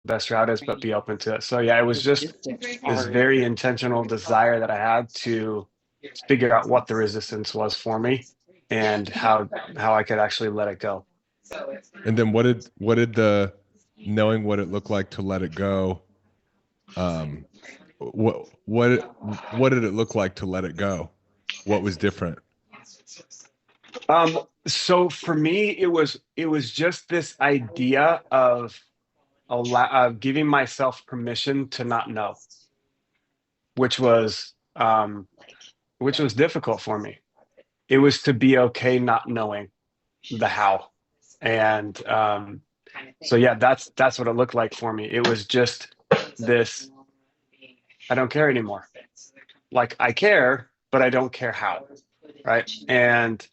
best route is, but be open to it. So yeah, it was just this very intentional desire that I had to figure out what the resistance was for me and how I could actually let it go. And then what did the knowing what it looked like to let it go, um what did it look like to let it go? What was different? So for me, it was just this idea of giving myself permission to not know, which was um, which was difficult for me. It was to be okay not knowing the how, and so yeah, that's what it looked like for me. It was just this: I don't care anymore. Like I care, but I don't care how, right? And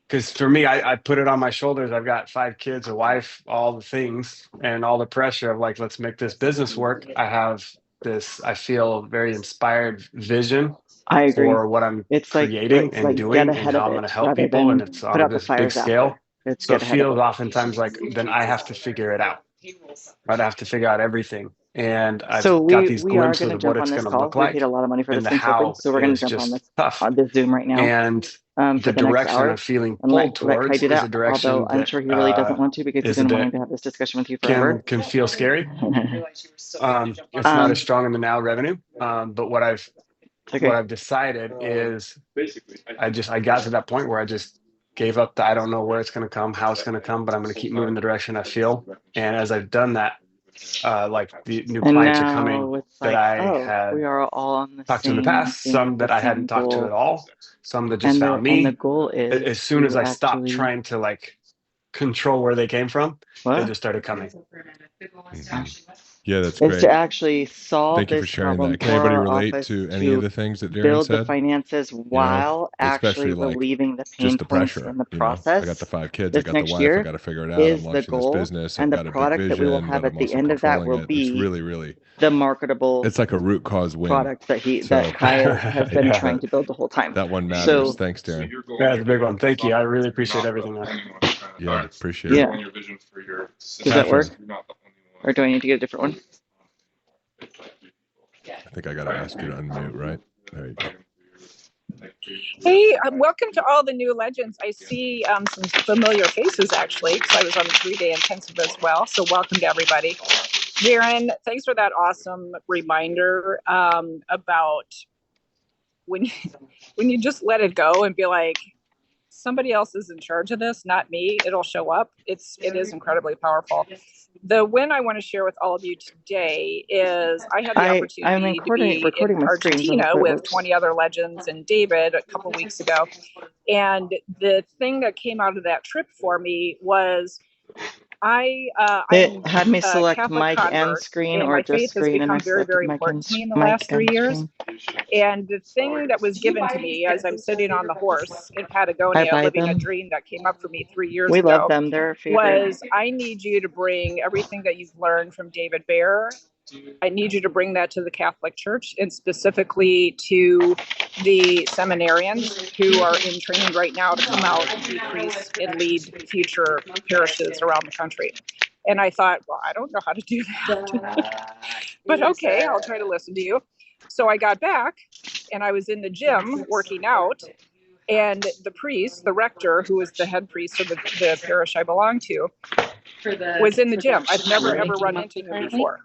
because for me, I put it on my shoulders. I've got 5 kids, a wife, all the things, and all the pressure of like, let's make this business work. I have this, I feel very inspired vision I agree. for what I'm It's creating and get doing and ahead of how I'm going it to help rather people. And than it's put on out the this big fires after. scale. It's So get it ahead of feels it. oftentimes like then I have to figure it out, right? I have to figure out everything. And I've So got these we are going glimpses to of what jump on it's this going to call. look We paid like. a lot of money for And this the thing to open, how so we're going to is jump on just this tough. this Zoom right now And for the the next direction I'm hour, feeling and pulled let Kai towards do is a that. Although direction I'm that sure he really doesn't want to because he's is a been wanting bit to have this discussion with you forever. can feel scary. It's not as um, strong in the now revenue. But what okay. I've decided is I got to that point where I just gave up the I don't know where it's going to come, how it's going to come, but I'm going to keep moving the direction I feel. And as I've done that, like the new And clients are coming now it's that like, I oh, we had are all on the talked to in the same past, thing some with the that I same hadn't talked to at goal, all, some that just and found the me. goal As is soon as to I stopped actually trying to like control where they came from, they what? just started coming. Yeah, that's Is to great. actually solve Thank you for this sharing problem that. Can for anybody our relate office to any of to the things that Darren build the said? finances You know, while actually especially like relieving the pain just the points pressure. in the You know, I got the process 5 kids, I this got the next wife, I year got to figure it out. I'm is the launching this goal, business. I've and the got a big product that we will vision, have but at I'm the also end of that controlling will it. It's be really, really, the marketable it's like a root cause win. product that So Kai has been Yeah, trying to build the whole time. that one matters. So Thanks, Darren. that's a big one. Thank you. I really appreciate everything, man. Yeah, appreciate yeah, it. does that Catherine, work? Or do I need to get a different one? I think I got to ask you to unmute, right? There you go. Hey, welcome to all the new legends. I see some familiar faces actually, because I was on the 3-day intensive as well. So welcome to everybody. Darren, thanks for that awesome reminder about when you just let it go and be like, somebody else is in charge of this, not me. It'll show up. It is incredibly powerful. The win I want to share with all of you today is I had the opportunity to be in Argentina with 20 other legends and David a couple weeks ago. And the thing that came out of that trip for me was it had me select Catholic mic convert, and screen, and or my just faith has screen, and I become very, selected very important to me in the last 3 years. And the thing that was given to me as I'm sitting on the horse in Patagonia, living a dream that came up for me 3 years ago, love them. They're was I need you to bring everything that you've learned from David Bear. I need you to bring that to the Catholic Church, and specifically to the seminarians who are in training right now to come out and be priests and lead future parishes around the country. And I thought, well, I don't know how to do that. But okay, I'll try to listen to you. So I got back and I was in the gym working out, and the priest, the rector, who is the head priest of the parish I belong to, was in the gym. I've never ever run into him before.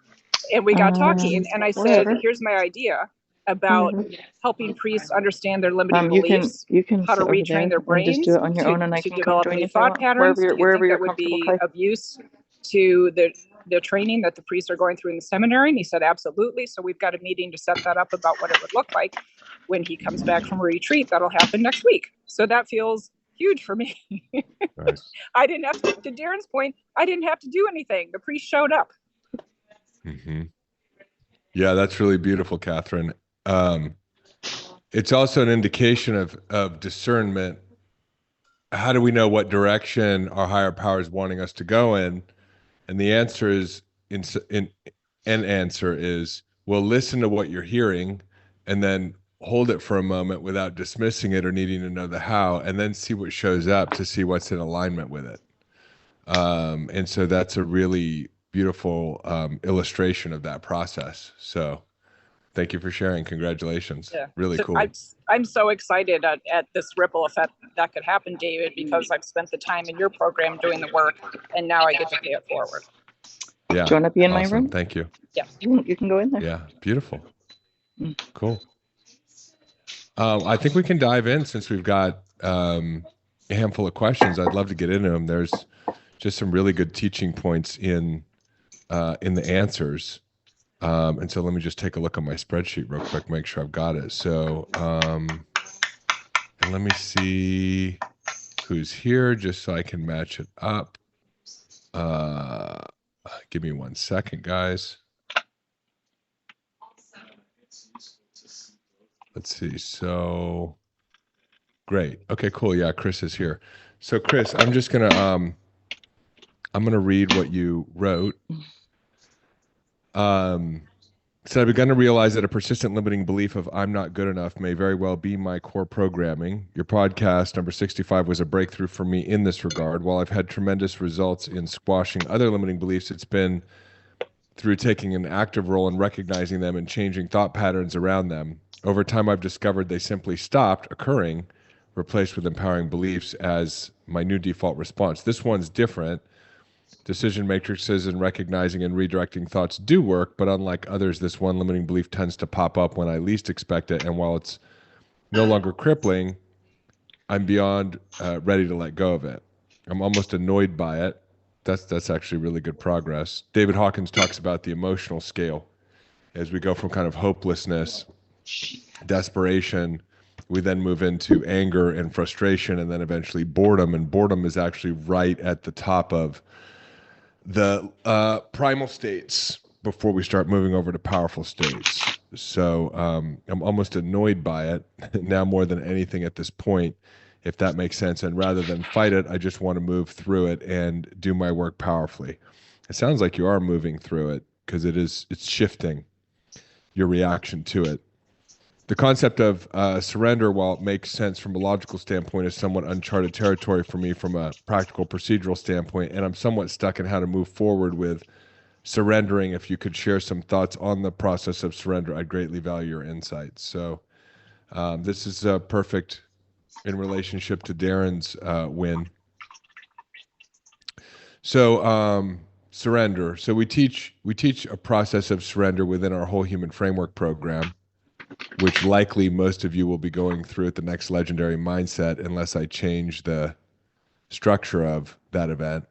And we got talking, and I said, here's my idea about helping priests understand their limiting beliefs, how to retrain their brains to develop new thought patterns. Do you think that would be of use to the training that the priests are going through in the seminary? And he said, absolutely. So we've got a meeting to set that up about what it would look like when he comes back from a retreat. That'll happen next week. So that feels huge for me. Nice. I didn't have to Darren's point, I didn't have to do anything. The priest showed up. Mm-hmm. Yeah, that's really beautiful, Catherine. It's also an indication of discernment. How do we know what direction our higher power is wanting us to go in? And the answer is well, listen to what you're hearing and then hold it for a moment without dismissing it or needing to know the how, and then see what shows up to see what's in alignment with it. And so that's a really beautiful illustration of that process. So thank you for sharing. Congratulations. Yeah. Really So cool. I'm so excited at this ripple effect that could happen, David, because I've spent the time in your program doing the work, and now I get to pay it forward. Yeah. Do you want to be in my Awesome. room? Thank you. Yeah. You can go in there. Yeah. Beautiful. Mm. Cool. I think we can dive in since we've got a handful of questions. I'd love to get into them. There's just some really good teaching points in the answers. And so let me just take a look on my spreadsheet real quick, make sure I've got it. So and let me see who's here just so I can match it up. Give me 1 second, guys. Let's see. So great. Okay, cool. Yeah, Chris is here. So Chris, I'm just gonna read what you wrote. So I've begun to realize that a persistent limiting belief of I'm not good enough may very well be my core programming. Your podcast, number 65, was a breakthrough for me in this regard. While I've had tremendous results in squashing other limiting beliefs, it's been through taking an active role in recognizing them and changing thought patterns around them. Over time, I've discovered they simply stopped occurring, replaced with empowering beliefs as my new default response. This one's different. Decision matrices and recognizing and redirecting thoughts do work, but unlike others, this one limiting belief tends to pop up when I least expect it. And while it's no longer crippling, I'm beyond ready to let go of it. I'm almost annoyed by it. That's actually really good progress. David Hawkins talks about the emotional scale. As we go from kind of hopelessness, desperation, we then move into anger and frustration, and then eventually boredom. And boredom is actually right at the top of the primal states before we start moving over to powerful states. So I'm almost annoyed by it now more than anything at this point, if that makes sense. And rather than fight it, I just want to move through it and do my work powerfully. It sounds like you are moving through it because it's shifting your reaction to it. The concept of surrender, while it makes sense from a logical standpoint, is somewhat uncharted territory for me from a practical procedural standpoint, and I'm somewhat stuck in how to move forward with surrendering. If you could share some thoughts on the process of surrender, I'd greatly value your insights. So this is perfect in relationship to Darren's win. So surrender. So we teach a process of surrender within our Whole Human Framework program, which likely most of you will be going through at the next Legendary Mindset unless I change the structure of that event.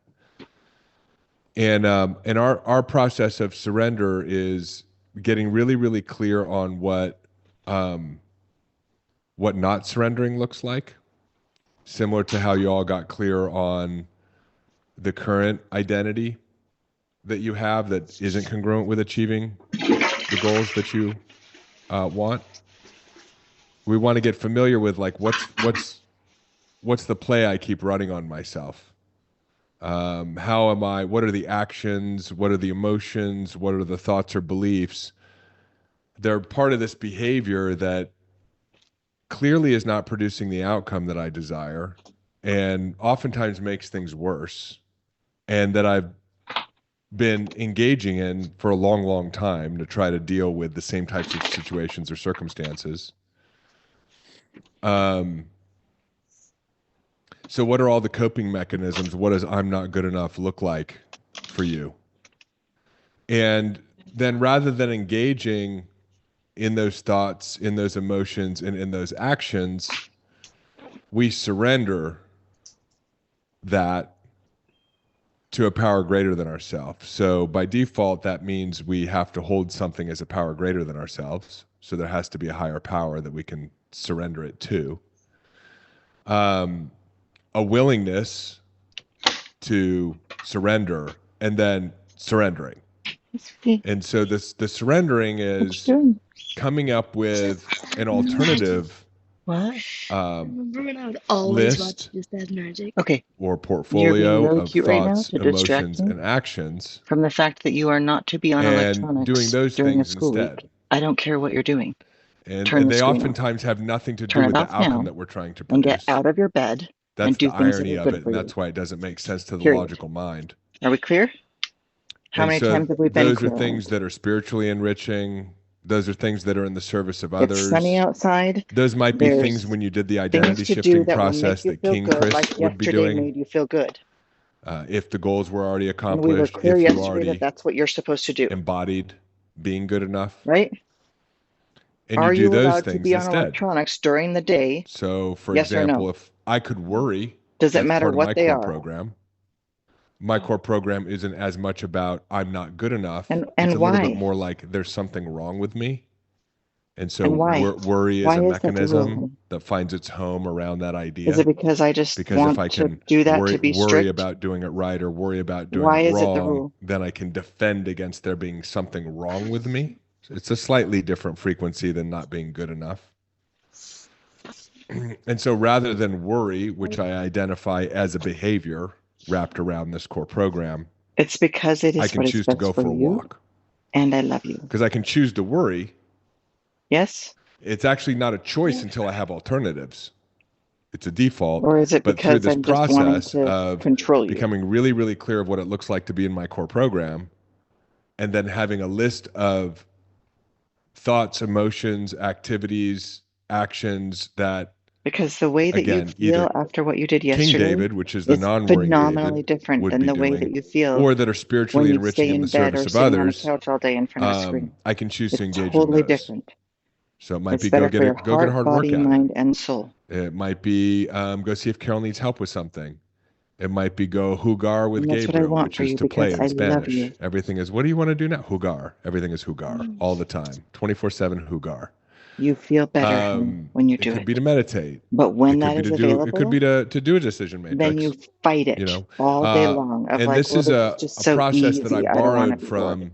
And our process of surrender is getting really, really clear on what not surrendering looks like, similar to how you all got clear on the current identity that you have that isn't congruent with achieving the goals that you want. We want to get familiar with like what's the play I keep running on myself. How am I? What are the actions? What are the emotions? What are the thoughts or beliefs? They're part of this behavior that clearly is not producing the outcome that I desire, and oftentimes makes things worse, and that I've been engaging in for a long, long time to try to deal with the same types of situations or circumstances. So what are all the coping mechanisms? What does I'm not good enough look like for you? And then rather than engaging in those thoughts, in those emotions, and in those actions, we surrender that to a power greater than ourselves. So by default, that means we have to hold something as a power greater than ourselves. So there has to be a higher power that we can surrender it to. A willingness to surrender, and then surrendering. And so the surrendering is coming up with an alternative Remember when I would always watch list Just Add Magic? Okay. or portfolio really of cute right now thoughts, to distract emotions, me and actions, from the fact that you are not to be on and electronics doing those during a things school instead. week. I don't care what you're doing. And Turn the they screen off. oftentimes have nothing to do Turn with it the off outcome now that we're trying to and produce. get out of your bed That's and do the things that irony are of good it, for and you. that's why it doesn't make sense to the Period. logical mind. Are we clear? How And many so times have we been those are clear? things that are spiritually enriching. Those are things that are in the service of It's others. sunny outside. Those might be There's things when you did the identity Things to do shifting that will make process you that feel King good, Chris like would be yesterday doing. made you feel good. If the goals were already And we were accomplished, clear if you yesterday already that that's what you're supposed to do, embodied being good enough, right? and Are you do you those allowed to things be on instead. electronics during the day? So, for Yes or example, no? if I could worry, Does it that's matter part of my what they core are? program. My core program isn't as much about I'm not good enough. And It's a little bit why? more like there's something wrong with me. And so And why? worry is Why a is that the mechanism rule? that finds its home around that Is idea. it because I just Because if I want to can do that to be worry strict? about doing it right or worry about doing Why it is it the wrong, rule? then I can defend against there being something wrong with me. It's a slightly different frequency than not being good enough. And so rather than worry, which I identify as a behavior wrapped around this core program, It's because it I is can what is choose to best go for for a you, walk. and I love you. Because I can choose to worry. Yes? It's actually not a choice until I have alternatives. It's a default. Or is it But through because this I'm just wanting process to of control you? becoming really, really clear of what it looks like to be in my core program, and then having a list of thoughts, emotions, activities, actions that, Because the way that again, you feel either after what you did King yesterday David, which is the is non-worrying phenomenally David, different would than be the way that doing, you feel or that are when spiritually you enriching stay in in the bed or service of sitting on a others, couch all day in front of a screen. I can choose to It's engage totally in those. different. So it might It's be better for your go get a heart, hard body, workout. mind, and soul. It might be go see if Carol needs help with something. It might be go jugar with And that's what I Gabriel, want which for is you to play because in I love Spanish. you. Everything is, what do you want to do now? Jugar. Everything is jugar all the time, 24/7 jugar. You feel better honey, when you It do could it. be to meditate. But when It could that be is to do. It could be available, to do a decision then you matrix. fight it You know, all day long of and like, this well, is this is just a so process that I easy. I don't want to borrowed be bored. from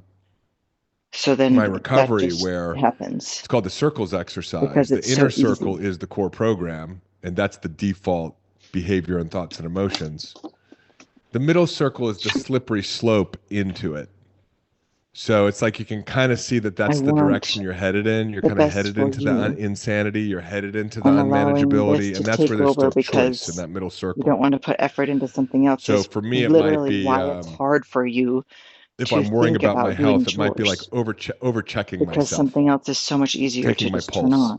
So then my that recovery, just where happens it's called the circles exercise. because The it's inner so circle easy. is the core program, and that's the default behavior and thoughts and emotions. The middle circle is the slippery slope into it. So it's like you can kind of see that that's the direction you're headed in. You're the kind of best headed for into the you. insanity. You're headed into the I'm allowing this unmanageability, to and that's take where there's over still choice in because that middle you circle. don't want to put effort into something else. So Is for me, it might literally be why it's hard for you if to I'm worrying think about my about doing health, it might be like chores over checking because myself, something else is so much easier taking to my just turn pulse,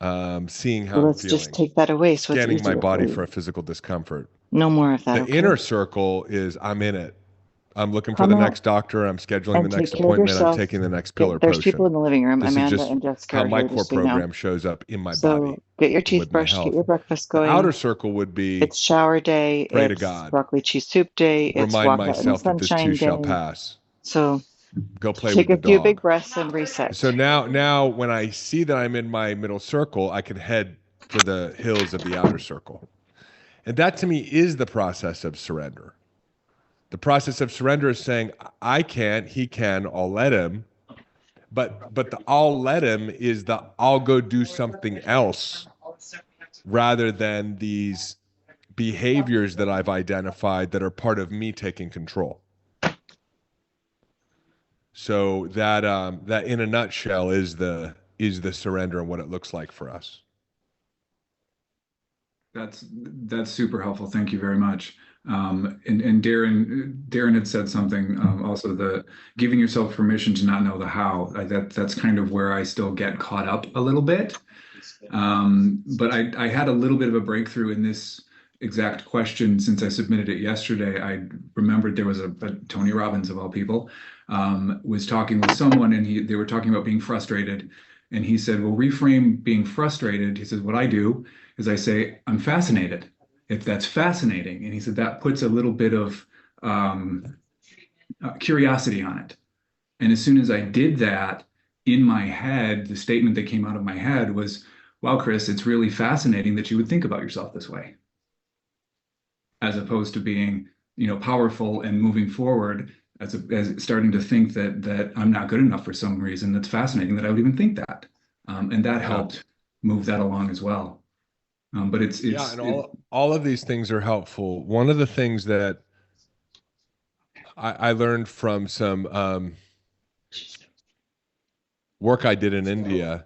on. seeing how Well, I'm let's just feeling, take that away so it's scanning my easier body for for a you. physical discomfort. No more of that, The okay? inner circle is I'm in it. I'm looking for Come the out next doctor. I'm scheduling the and next take care of appointment. I'm yourself. taking the next pill or There's people in potion. the living room. This is Amanda just and Jessica how are my here, core just so you know. program shows up in my So body get your and teeth with my brushed, get health. your breakfast The outer going. circle would be It's shower day. pray to It's God. broccoli cheese soup day. It's Remind walk out in the myself that this too sunshine shall day. pass. So Go play take with a the few big dog. breaths and reset. So now when I see that I'm in my middle circle, I can head for the hills of the outer circle. And that to me is the process of surrender. The process of surrender is saying, I can't, he can, I'll let him. But the I'll let him is the I'll go do something else rather than these behaviors that I've identified that are part of me taking control. So that that in a nutshell is the surrender and what it looks like for us. That's super helpful. Thank you very much. And Darren had said something also, the giving yourself permission to not know the how. That's kind of where I still get caught up a little bit. But I had a little bit of a breakthrough in this exact question since I submitted it yesterday. I remembered there was a Tony Robbins of all people was talking with someone, and they were talking about being frustrated, and he said, well, reframe being frustrated. He says, what I do is I say, I'm fascinated. If that's fascinating. And he said, that puts a little bit of curiosity on it. And as soon as I did that, in my head, the statement that came out of my head was, wow, Chris, it's really fascinating that you would think about yourself this way. As opposed to being, powerful and moving forward, as starting to think that I'm not good enough for some reason. That's fascinating that I would even think that. And that helped move that along as well. But it's and all of these things are helpful. One of the things that I learned from some work I did in India,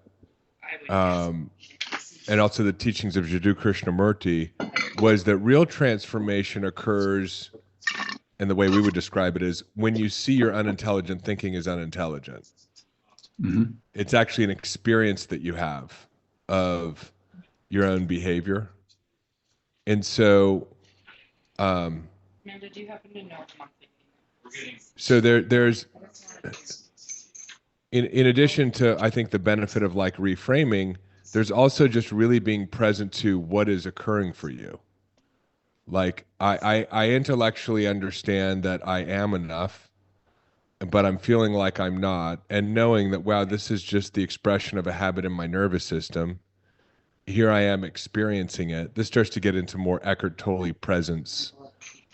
and also the teachings of Jiddu Krishnamurti, was that real transformation occurs and the way we would describe it is when you see your unintelligent thinking is unintelligent. Mhm. It's actually an experience that you have of your own behavior. And so, Did you happen to know? so there's, in addition to, I think, the benefit of like reframing, there's also just really being present to what is occurring for you. Like I intellectually understand that I am enough, but I'm feeling like I'm not, and knowing that, wow, this is just the expression of a habit in my nervous system. Here I am experiencing it. This starts to get into more Eckhart Tolle presence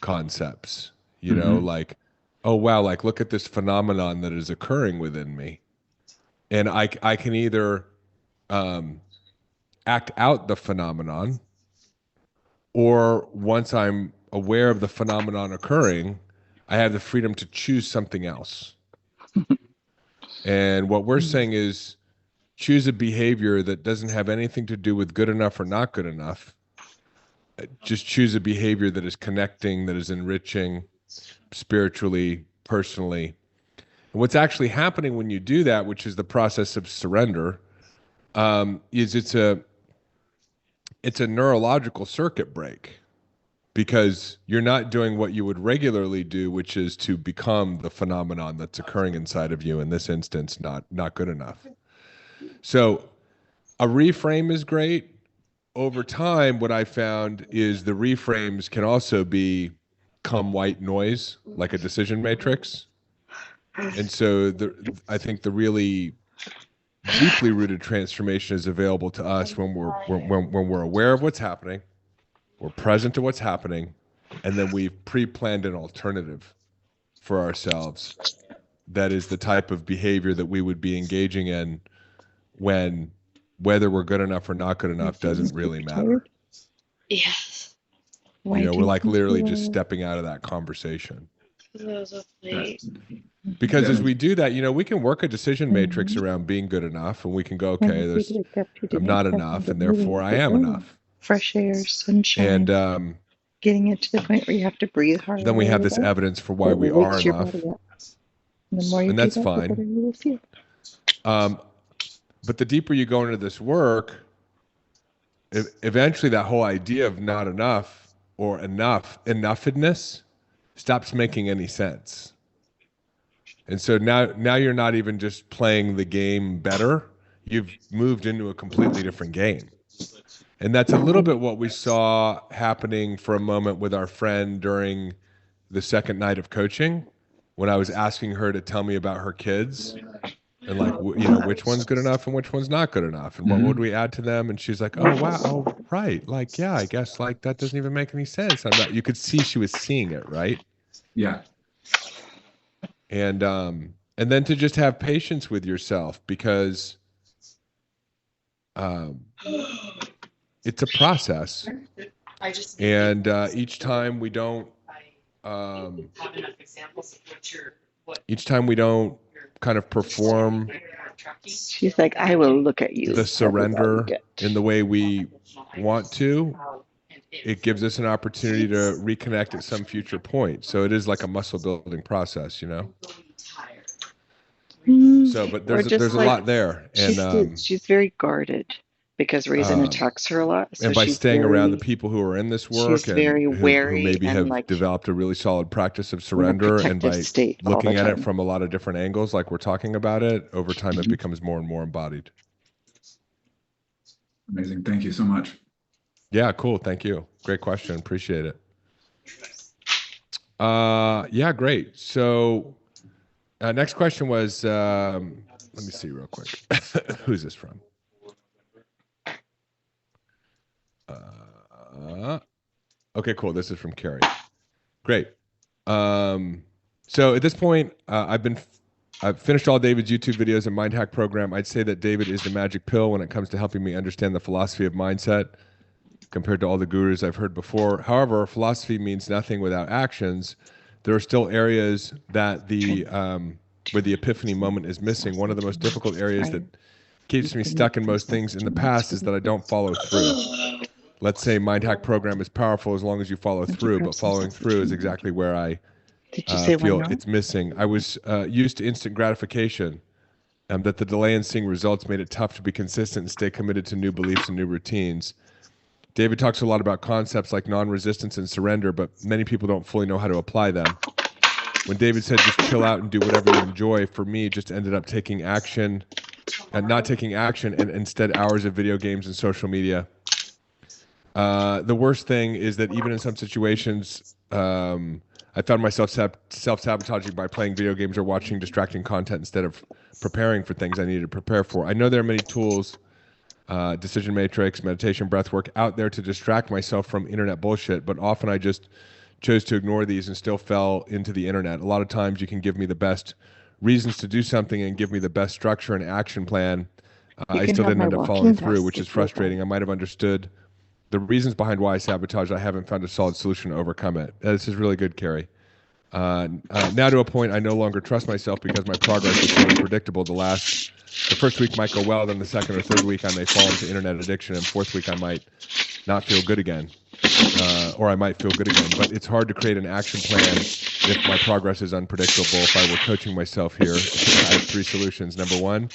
concepts, you know, like, oh, wow, like look at this phenomenon that is occurring within me. And I can either act out the phenomenon, or once I'm aware of the phenomenon occurring, I have the freedom to choose something else. And what we're saying is choose a behavior that doesn't have anything to do with good enough or not good enough. Just choose a behavior that is connecting, that is enriching spiritually, personally. And what's actually happening when you do that, which is the process of surrender, is it's a neurological circuit break, because you're not doing what you would regularly do, which is to become the phenomenon that's occurring inside of you, in this instance, not good enough. So a reframe is great. Over time, what I found is the reframes can also become white noise, like a decision matrix. And so I think the really deeply rooted transformation is available to us when we're aware of what's happening, we're present to what's happening, and then we've pre-planned an alternative for ourselves that is the type of behavior that we would be engaging in when whether we're good enough or not good enough doesn't really matter. Yes. You know, we're like literally just stepping out of that conversation. Because as we do that, you know, we can work a decision matrix around being good enough, and we can go, okay, I'm not enough, and therefore I am enough. Fresh air, sunshine, And getting it to the point where you have to breathe hard. then we have this evidence for why we are enough, and that's fine. But the deeper you go into this work, eventually that whole idea of not enough or enoughness stops making any sense. And so now you're not even just playing the game better, you've moved into a completely different game. And that's a little bit what we saw happening for a moment with our friend during the second night of coaching, when I was asking her to tell me about her kids and like, you know, which one's good enough and which one's not good enough, and what would we add to them. And she's like, oh, wow, oh, right. Like, yeah, I guess like that doesn't even make any sense. You could see she was seeing it, right? Yeah. And then to just have patience with yourself, because it's a process. And each time we don't kind of perform, She's like, I will look at you. the surrender in the way we want to, it gives us an opportunity to reconnect at some future point. So it is like a muscle building process, you know? So, but there's a lot there. And she's very guarded because Reason attacks her a lot. So and by she's staying around the very- people who are in this work she's and very who wary maybe and, have like, developed a really solid practice of surrender, and protective by state all looking the at it time. from a lot of different angles, like we're talking about it, over time it becomes more and more embodied. Amazing. Thank you so much. Yeah, cool. Thank you. Great question. Appreciate it. Yeah, great. So next question was, let me see real quick. Who's this from? Okay, cool. This is from Carrie. Great. So at this point, I've finished all David's YouTube videos and Mind Hack program. I'd say that David is the magic pill when it comes to helping me understand the philosophy of mindset compared to all the gurus I've heard before. However, philosophy means nothing without actions. There are still areas that where the epiphany moment is missing. One of the most difficult areas that keeps me stuck in most things in the past is that I don't follow through. Let's say Mind Hack program is powerful as long as you follow through, but following through is exactly where I Did you say why feel not? it's missing. I was used to instant gratification, that the delay in seeing results made it tough to be consistent and stay committed to new beliefs and new routines. David talks a lot about concepts like non-resistance and surrender, but many people don't fully know how to apply them. When David said just chill out and do whatever you enjoy, for me, it just ended up taking action and not taking action, and instead hours of video games and social media. The worst thing is that even in some situations, I found myself self-sabotaging by playing video games or watching distracting content instead of preparing for things I needed to prepare for. I know there are many tools, decision matrix, meditation, breath work out there to distract myself from internet bullshit, but often I just chose to ignore these and still fell into the internet. A lot of times you can give me the best reasons to do something and give me the best structure and action plan. I still didn't end up following through, which is frustrating. I might have understood the reasons behind why I sabotage. I haven't found a solid solution to overcome it. This is really good, Carrie. Now to a point, I no longer trust myself because my progress is so unpredictable. The first week might go well, then the second or third week I may fall into internet addiction, and fourth week I might not feel good again, or I might feel good again. But it's hard to create an action plan if my progress is unpredictable. If I were coaching myself here, I have 3 solutions. Number 1,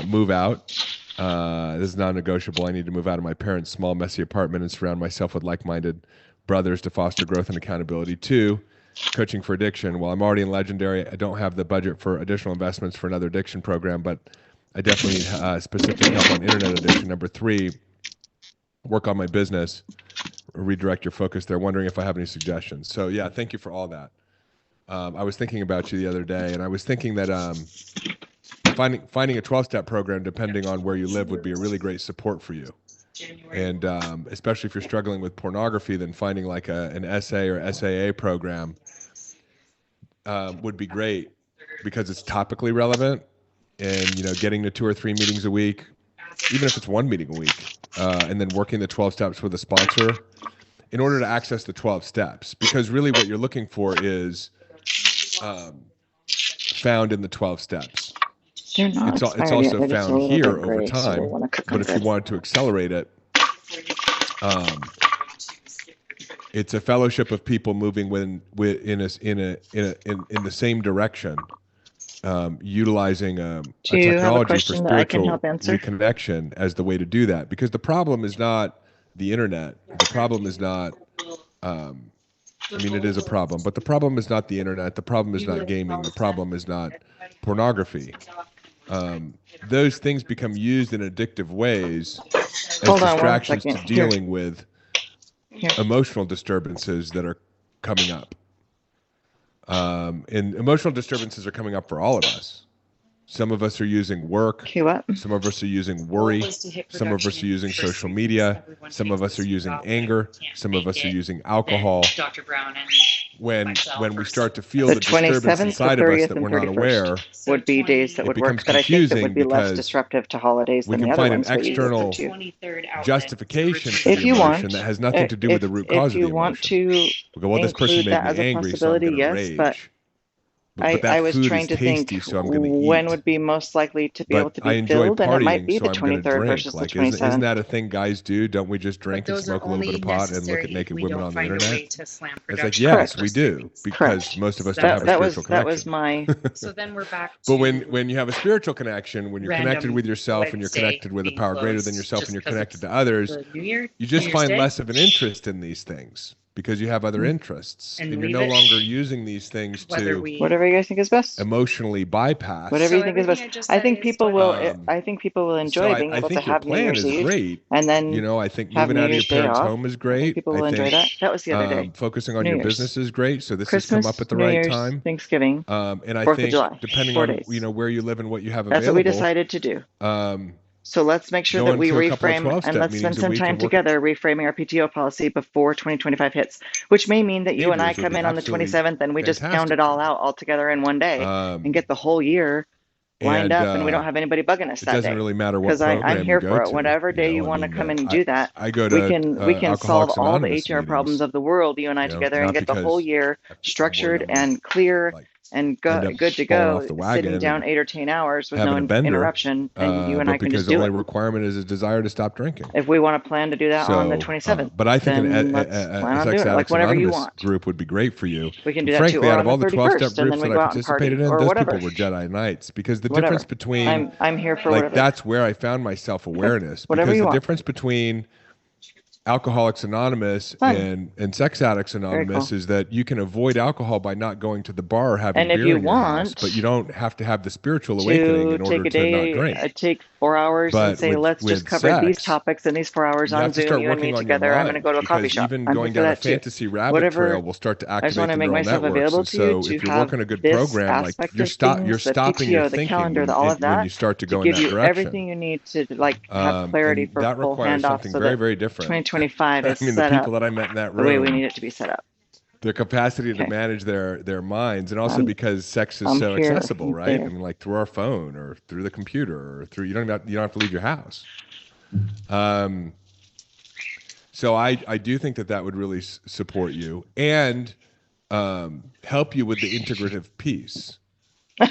move out. This is non-negotiable. I need to move out of my parents' small, messy apartment and surround myself with like-minded brothers to foster growth and accountability. 2, coaching for addiction. Well, I'm already in Legendary. I don't have the budget for additional investments for another addiction program, but I definitely need specific help on internet addiction. Number 3, work on my business, redirect your focus there. Wondering if I have any suggestions. So yeah, thank you for all that. I was thinking about you the other day, and I was thinking that finding a 12-step program, depending on where you live, would be a really great support for you. And especially if you're struggling with pornography, then finding like an SA or SAA program would be great because it's topically relevant, and getting to 2 or 3 meetings a week, even if it's 1 meeting a week, and then working the 12 steps with a sponsor in order to access the 12 steps. Because really what you're looking for is found in the 12 steps. They're not It's also found here over time, but if you wanted to accelerate it, it's a fellowship of people moving in the same direction, utilizing a technology for spiritual reconnection as the way to do that. Because the problem is not the internet. The problem is not. It is a problem, but the problem is not the internet. The problem is not gaming. The problem is not pornography. Those things become used in addictive ways as distractions to dealing with emotional disturbances that are coming up. And emotional disturbances are coming up for all of us. Some of us are using work. Some of us are using worry. Some of us are using social media. Some of us are using anger. Some of us are using alcohol. Dr. Brown and when we start to feel the disturbance inside of us that we're not aware, would be days that would work, but I think that would be less disruptive to holidays than the other ones. We can find an external justification for the emotion that has nothing to do with the root cause of the emotion. If you want to well, this person made me angry, so I'm going to rage. But I was trying to think when would be most likely to be able to be filled, and it might be the 23rd versus the 27th. Isn't that a thing guys do? Don't we just drink and smoke a little bit of pot and look at naked women on the internet? It's like, yes, we do, because most of us don't have a spiritual connection. That was my... So then we're back to... But when you have a spiritual connection, when you're connected with yourself and you're connected with a power greater than yourself and you're connected to others, you just find less of an interest in these things. Because you have other interests, and you're no longer using these things to whatever you guys think is best, emotionally bypass whatever you think is best. I think people will. I think people will enjoy being able to have New Year's Eve, and then I think moving out of your parents' home is great. People will enjoy that. That was the other day. Focusing on your business is great. So this has come up at the right time. Thanksgiving, and I think depending on where you live and what you have available, that's what we decided to do. So let's make sure that we reframe and let's spend some time together reframing our PTO policy before 2025 hits, which may mean that you and I come in on the 27th and we just pound it all out all together in one day and get the whole year lined up, and we don't have anybody bugging us that day. It doesn't really matter what because I'm here for it. Whatever day you want to come in and do that, we can solve all the HR problems of the world, you and I together, and get the whole year structured and clear, and end up good to falling go, off the sitting wagon down and 8 or 10 hours with no having a bender, interruption, and you and but I can because just the do only it. requirement is a desire to stop drinking. If we want to plan to do that on the So, 27th, but I think then let's plan a on Sex doing it, like Addicts whenever you Anonymous want. group would be great for you. We can And do that too, frankly, or out on of the all the 12-step 31st, and groups then we that go I out and party, participated in, or those whatever. people were Jedi Knights, because the Whatever. difference between I'm here for like whatever. that's where I found my self-awareness, Whatever because you the want. difference between Alcoholics Anonymous Fun. and Sex Addicts Anonymous cool. is that you can avoid alcohol by not going to the bar or having And if beer you in your house, want but you don't have to have the spiritual awakening to in take order a to not day, drink. take 4 hours and But say, let's just with cover these sex, topics in these 4 hours you on have to Zoom, start you and me working on your together. I'm going to mind, go to a coffee because shop. even I'm going here for down a that too. fantasy rabbit Whatever. trail will start to I just want activate to the make neural myself networks. available And to you so to if you're have working a good this program, like aspect you're of things, the stopping your PTO, the thinking calendar, all of when that, you start to to go in give that you direction. everything you need to like have clarity And for that full requires handoff, something so very, that very different. 2025 I is mean, the set up people that I met in that the way we need room, it to be set up. their capacity to Okay. manage their minds, and also I'm, because sex is I'm so here accessible, right? I there. mean, like through our phone or through the computer or through you don't have to leave your house. So I do think that would really support you and help you with the integrative piece, Her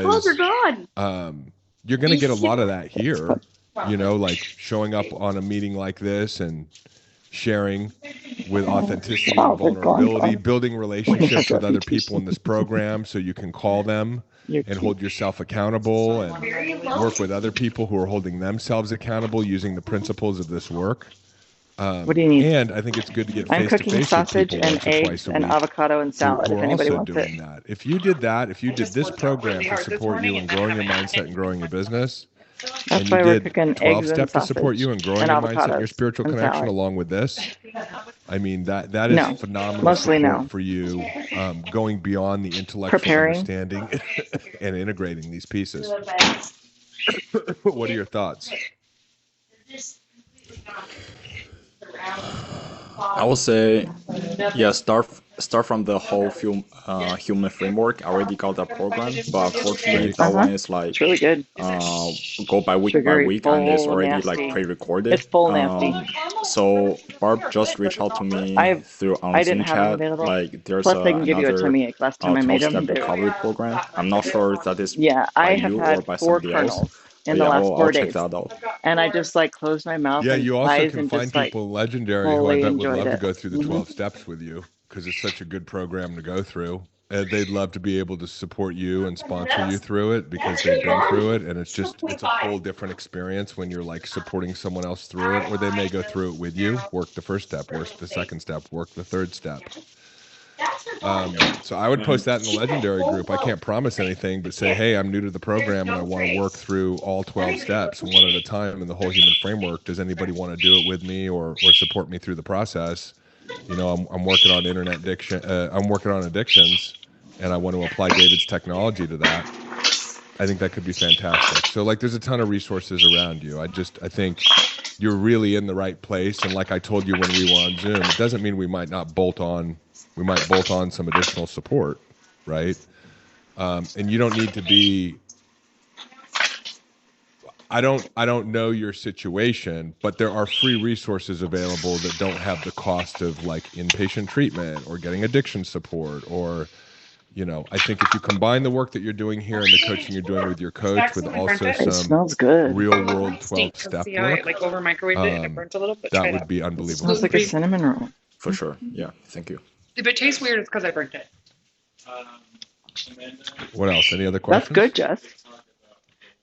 clothes are because gone. you're going to get a lot of that here, like showing up on a meeting like this and sharing with authenticity and vulnerability, building relationships with other people in this program so you can call them and hold yourself accountable, and work with other people who are holding themselves accountable using the principles of this work. What do you need? And I think it's good to get I'm face to cooking face with sausage people and once or eggs twice a and week avocado and salad who if are anybody also wants doing it. that. If you did that, if you did this program to support you in growing your mindset and growing your business, That's and you why we're did cooking 12 eggs and steps to support sausage you in growing and your mindset and your avocados spiritual and connection salad. along with this, I mean, that is No, phenomenal mostly support no. for you, going beyond the intellectual Preparing. understanding and integrating these pieces. What are your thoughts? I would say, yeah, start from the whole human framework. I already got that program, but fortunately that one is like It's really good. go by week Sugary, by week, and it's full, already nasty. like pre-recorded. It's full nasty. So Barb just reached out to me through I Zoom didn't have them chat. available. Like there's Plus, they can give you a another tummy ache. Last time I made them, 12-step recovery program. I'm not sure if that is yeah, by I have you or had by 4 somebody else. kernels in But the yeah, last 4 I'll check days, that out. and I just like closed my mouth Yeah, and you also eyes can and find just like people in Legendary who I fully bet would enjoyed love to it. go through the 12 steps with you, because it's such a good program to go through. And they'd love to be able to support you and sponsor you through it, because they've been through it, and it's a whole different experience when you're like supporting someone else through it, or they may go through it with you, work the first step, work the second step, work the third step. So I would post that in the Legendary group. I can't promise anything, but say, hey, I'm new to the program and I want to work through all 12 steps one at a time in the whole human framework. Does anybody want to do it with me or support me through the process? You know, I'm working on internet addiction. I'm working on addictions, and I want to apply David's technology to that. I think that could be fantastic. So like, there's a ton of resources around you. I think you're really in the right place. And like I told you when we were on Zoom, it doesn't mean we might bolt on some additional support, right? And you don't need to be, I don't know your situation, but there are free resources available that don't have the cost of like inpatient treatment or getting addiction support, or, you know, I think if you combine the work that you're doing here and the coaching you're doing with your coach with also It some smells good. real world 12-step work, like over microwaved it and it burnt a little, but that try it would out. be It unbelievable. smells like a cinnamon roll. For sure. Yeah. Thank you. If it tastes weird, it's because I burnt it. What else? Any other That's questions? good, Jess.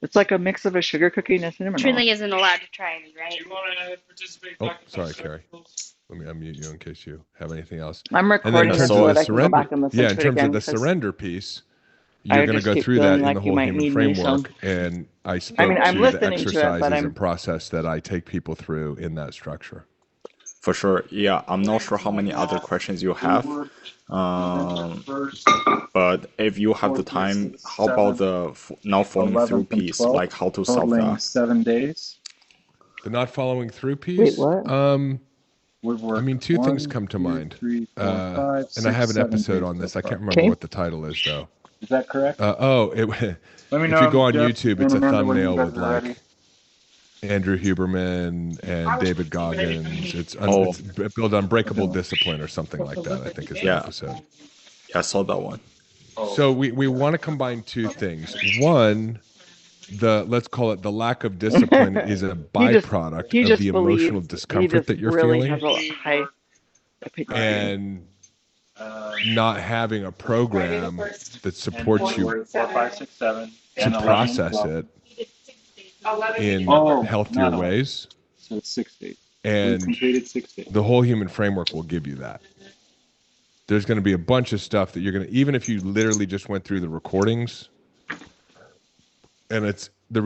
It's like a mix of a sugar cookie and a cinnamon roll. Trinley isn't allowed to try any, right? Oh, sorry, Carrie. Let me unmute you in case you have anything else. I'm And then recording in it terms so of that the I can go back and surrender, listen yeah, to in it terms again. of the 'Cause surrender piece, I you're going to just go keep through that feeling in like the you whole might human need me some. framework. And I spoke I'm to the listening to it, exercises but and process that I take people through in that structure. For sure. Yeah. I'm not sure how many other questions you have. But if you have the time, how about the not following through piece, like how to solve that? 7 days. The not following through piece. Wait, what? I mean, two things come to mind. And I have an episode on this. I can't remember what the title is, though. Is that correct? Let me know if you go on Jeff, YouTube, it's a remember when you thumbnail guys with are like ready. Andrew Huberman and David Goggins. It's built on breakable discipline or something like that, I think is the Yeah. episode. Yeah, I saw that one. So we want to combine two things. One, let's call it the lack of discipline is a byproduct of the emotional discomfort that you're feeling. And not having a program that supports you to process it in healthier ways. So it's 6 days. And completed 6 days. The whole human framework will give you that. There's going to be a bunch of stuff that you're going to, even if you literally just went through the recordings, and it's the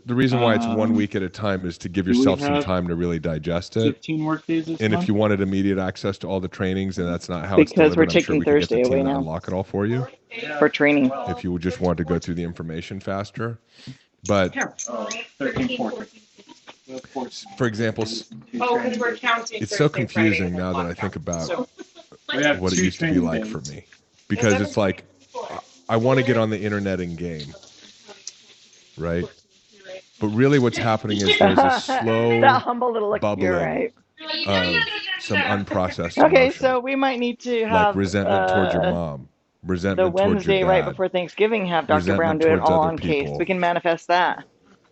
reason why it's 1 week at a time is to give yourself some time to really digest it. 15 work days this and month? If you wanted immediate access to all the trainings, and that's not how because it's delivered, we're taking I'm sure we Thursday can get the away team to now unlock it all for you for training. if you would just want to go through the information faster. But 13, 14. for example, because we're counting. it's so confusing now that I think about what it used to be like for me, because it's like I want to get on the internet and game, right? But really what's happening is there's a slow that humble little bubbling right. of some unprocessed Okay, emotion, so we might need to have like resentment towards your mom, resentment the towards Wednesday your dad, right before Thanksgiving, have Dr. Brown resentment do it towards all other on case. people, We can manifest that.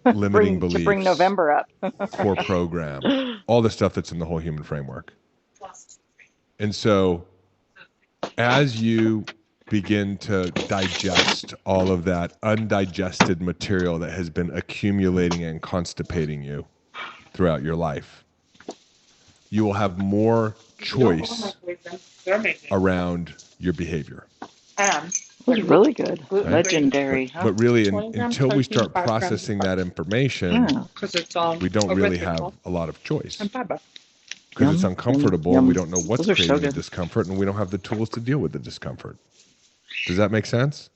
limiting beliefs, to bring November up. core program, all the stuff that's in the whole human framework. And so as you begin to digest all of that undigested material that has been accumulating and constipating you throughout your life, you will have more choice around your behavior. It's really good. Right? Legendary. But really, until we start processing that information, we don't really have a lot of choice. Because it's uncomfortable and we don't know what's creating the discomfort, and we don't have the tools to deal with the discomfort. Does that make sense?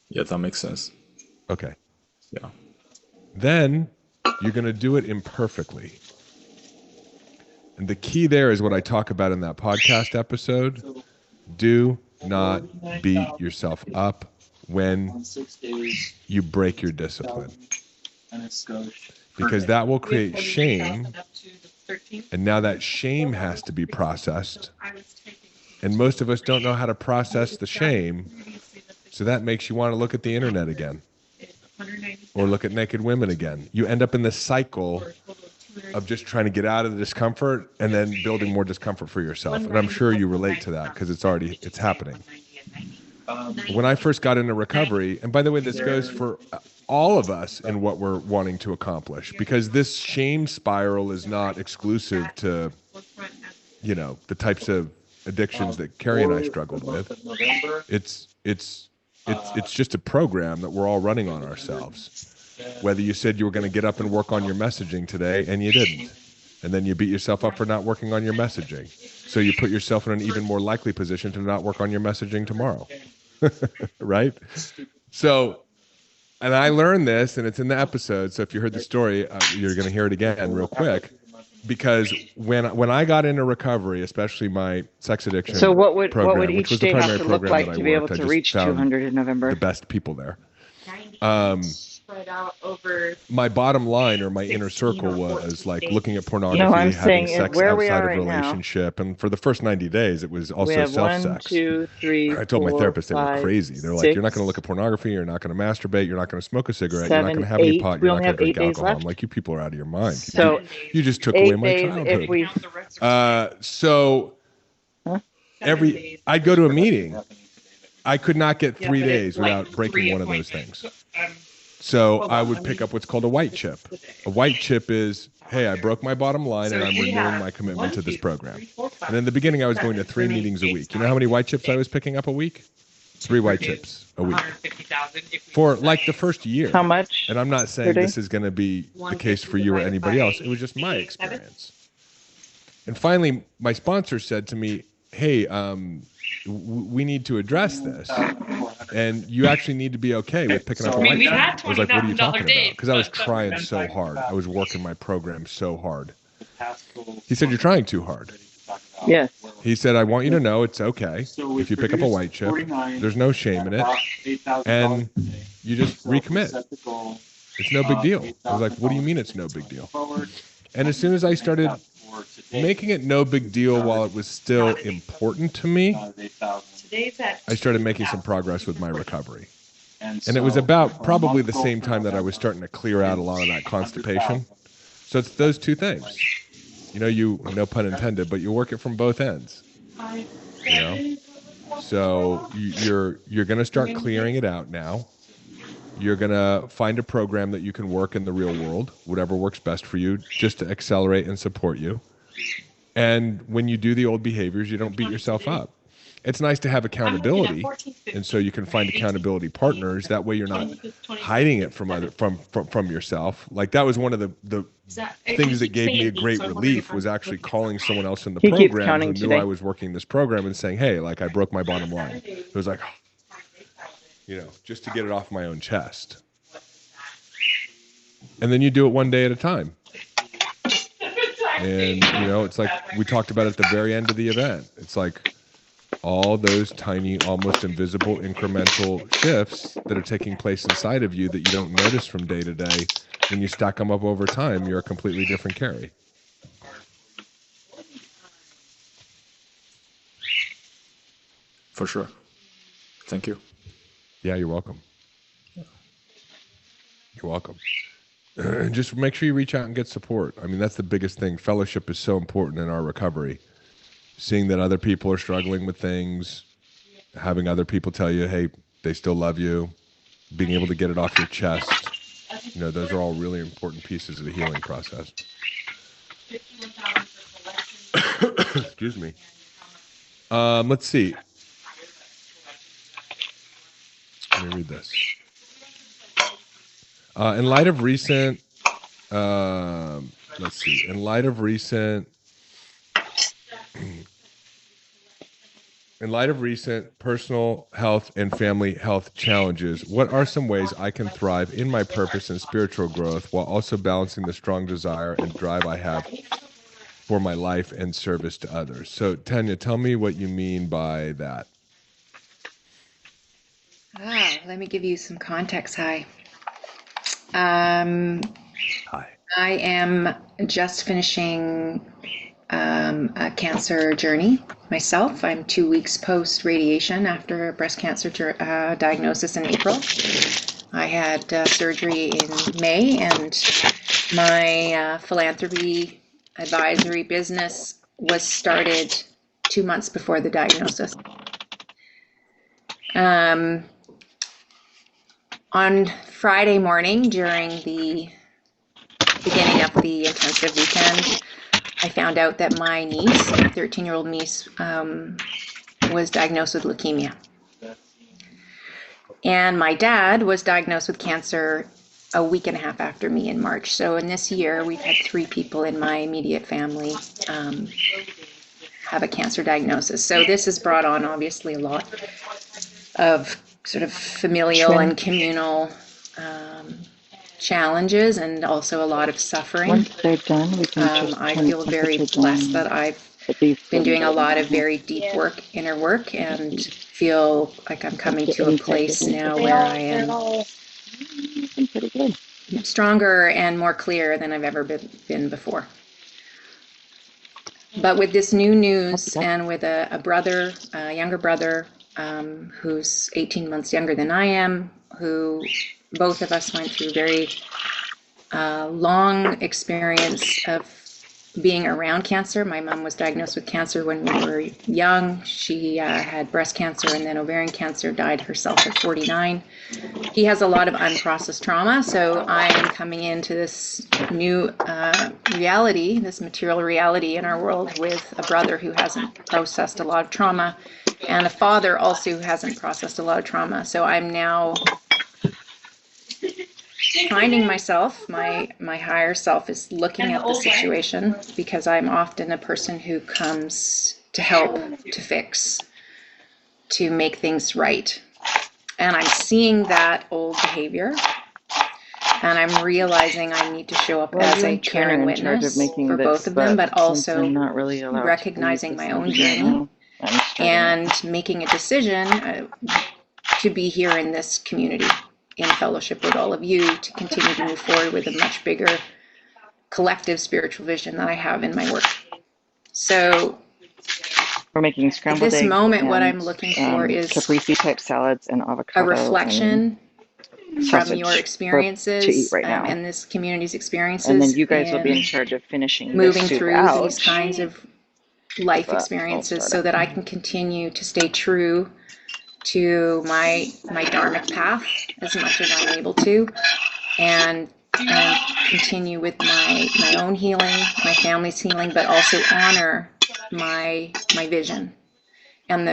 Yeah, that makes sense. Okay. Yeah. Then you're going to do it imperfectly. And the key there is what I talk about in that podcast episode. Do not beat yourself up when you break your discipline. Because that will create shame. And now that shame has to be processed. And most of us don't know how to process the shame. So that makes you want to look at the internet again. Or look at naked women again. You end up in this cycle of just trying to get out of the discomfort and then building more discomfort for yourself. And I'm sure you relate to that because it's happening. When I first got into recovery, and by the way, this goes for all of us in what we're wanting to accomplish, because this shame spiral is not exclusive to, the types of addictions that Carrie and I struggled with. It's just a program that we're all running on ourselves. Whether you said you were going to get up and work on your messaging today and you didn't, and then you beat yourself up for not working on your messaging. So you put yourself in an even more likely position to not work on your messaging tomorrow. Right? So, and I learned this, and it's in the episode. So if you heard the story, you're going to hear it again real quick. Because when I got into recovery, especially my sex addiction so what would program, each day have to look like to be able to reach 200 in November? The best people there. My bottom line or my inner circle was like looking at pornography, having sex outside of a relationship. And for the first 90 days, it was also self-sex. 1, 2, 3, I told my 4, therapist they were 5, crazy. They're 6, like, you're not going to look at pornography. You're not going to masturbate. You're not going to smoke a cigarette. 7, you're not going to have any pot. You're not going to drink alcohol. left. I'm like, you people are out of your mind. So you just took away my childhood. I'd go to a meeting. I could not get 3 days without breaking one of those things. So I would pick up what's called a white chip. A white chip is, hey, I broke my bottom line and I'm renewing my commitment to this program. And in the beginning, I was going to 3 meetings a week. You know how many white chips I was picking up a week? 3 white chips a week. For like the first year. How much? And I'm not saying this is going to be the case for you or anybody else. It was just my experience. And finally, my sponsor said to me, hey, we need to address this. And you actually need to be okay with picking up a white chip. I was like, what are you talking about? Because I was trying so hard. I was working my program so hard. He said, you're trying too hard. Yes. He said, I want you to know it's okay if you pick up a white chip. There's no shame in it. And you just recommit. It's no big deal. I was like, what do you mean it's no big deal? And as soon as I started making it no big deal while it was still important to me, I started making some progress with my recovery. And it was about probably the same time that I was starting to clear out a lot of that constipation. So it's those two things. No pun intended, but you work it from both ends. So you're going to start clearing it out now. You're going to find a program that you can work in the real world, whatever works best for you, just to accelerate and support you. And when you do the old behaviors, you don't beat yourself up. It's nice to have accountability, and so you can find accountability partners. That way, you're not hiding it from yourself. Like that was one of the things that gave me a great relief was actually calling someone else in the program who knew I was working this program and saying, "Hey, like I broke my bottom line." It was like, just to get it off my own chest. And then you do it one day at a time. And it's like we talked about at the very end of the event. It's like all those tiny, almost invisible incremental shifts that are taking place inside of you that you don't notice from day to day. When you stack them up over time, you're a completely different Carrie. For sure. Thank you. Yeah, you're welcome. You're welcome. Just make sure you reach out and get support. I mean, that's the biggest thing. Fellowship is so important in our recovery. Seeing that other people are struggling with things, having other people tell you, hey, they still love you, being able to get it off your chest. Those are all really important pieces of the healing process. Excuse me. Let's see. Let me read this. In light of recent, personal health and family health challenges, what are some ways I can thrive in my purpose and spiritual growth while also balancing the strong desire and drive I have for my life and service to others? So, Tanya, tell me what you mean by that. Let me give you some context. Hi. Hi. I am just finishing a cancer journey myself. I'm 2 weeks post radiation after a breast cancer diagnosis in April. I had surgery in May, and my philanthropy advisory business was started 2 months before the diagnosis. On Friday morning, during the beginning of the intensive weekend, I found out that my niece, my 13-year-old niece, was diagnosed with leukemia. And my dad was diagnosed with cancer a week and a half after me in March. So in this year, we've had 3 people in my immediate family have a cancer diagnosis. So this has brought on, obviously, a lot of sort of familial and communal challenges, and also a lot of suffering. Once they're done, we can just I feel very blessed that I've been doing a lot of very deep work, inner work, and feel like I'm coming to a place now where I am stronger and more clear than I've ever been before. But with this new news, and with a brother, a younger brother, who's 18 months younger than I am, who both of us went through very long experience of being around cancer. My mom was diagnosed with cancer when we were young. She had breast cancer and then ovarian cancer, died herself at 49. He has a lot of unprocessed trauma, so I am coming into this new reality, this material reality in our world, with a brother who hasn't processed a lot of trauma, and a father also who hasn't processed a lot of trauma. So I'm now finding myself, my higher self is looking at the situation, because I'm often a person who comes to help, to fix, to make things right. And I'm seeing that old behavior, and I'm realizing I need to show up as a caring witness for both of them, but also recognizing my own journey and making a decision to be here in this community, in fellowship with all of you, to continue to move forward with a much bigger collective spiritual vision that I have in my work. So We're making At scrambled this eggs moment, what and I'm looking for is caprese type salads and a avocado and reflection from sausage your to eat experiences right now. and this community's And then experiences you guys will be in in charge of finishing this moving soup through out. these kinds of life I'll experiences start so it. that I can continue to stay true to my dharmic path as much as I'm able to, and continue with my own healing, my family's healing, but also honor my vision and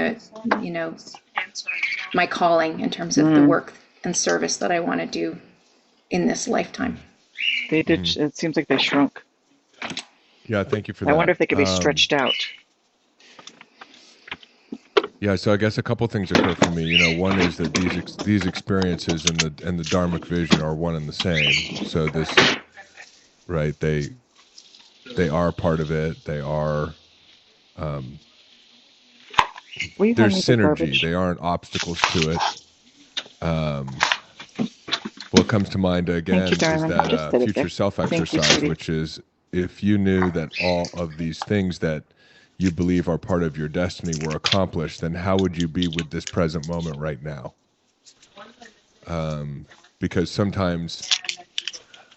my calling in terms of the work and service that I want to do in this lifetime. They did. It seems like they shrunk. Yeah, thank you for that. I wonder if they could be stretched out. Yeah, so I guess a couple things occur for me. One is that these experiences and the dharmic vision are one and the same. So this, right? They are part of it. They are. There's synergy. They aren't obstacles to it. What comes to mind again is that future self exercise, which is if you knew that all of these things that you believe are part of your destiny were accomplished, then how would you be with this present moment right now? Because oftentimes,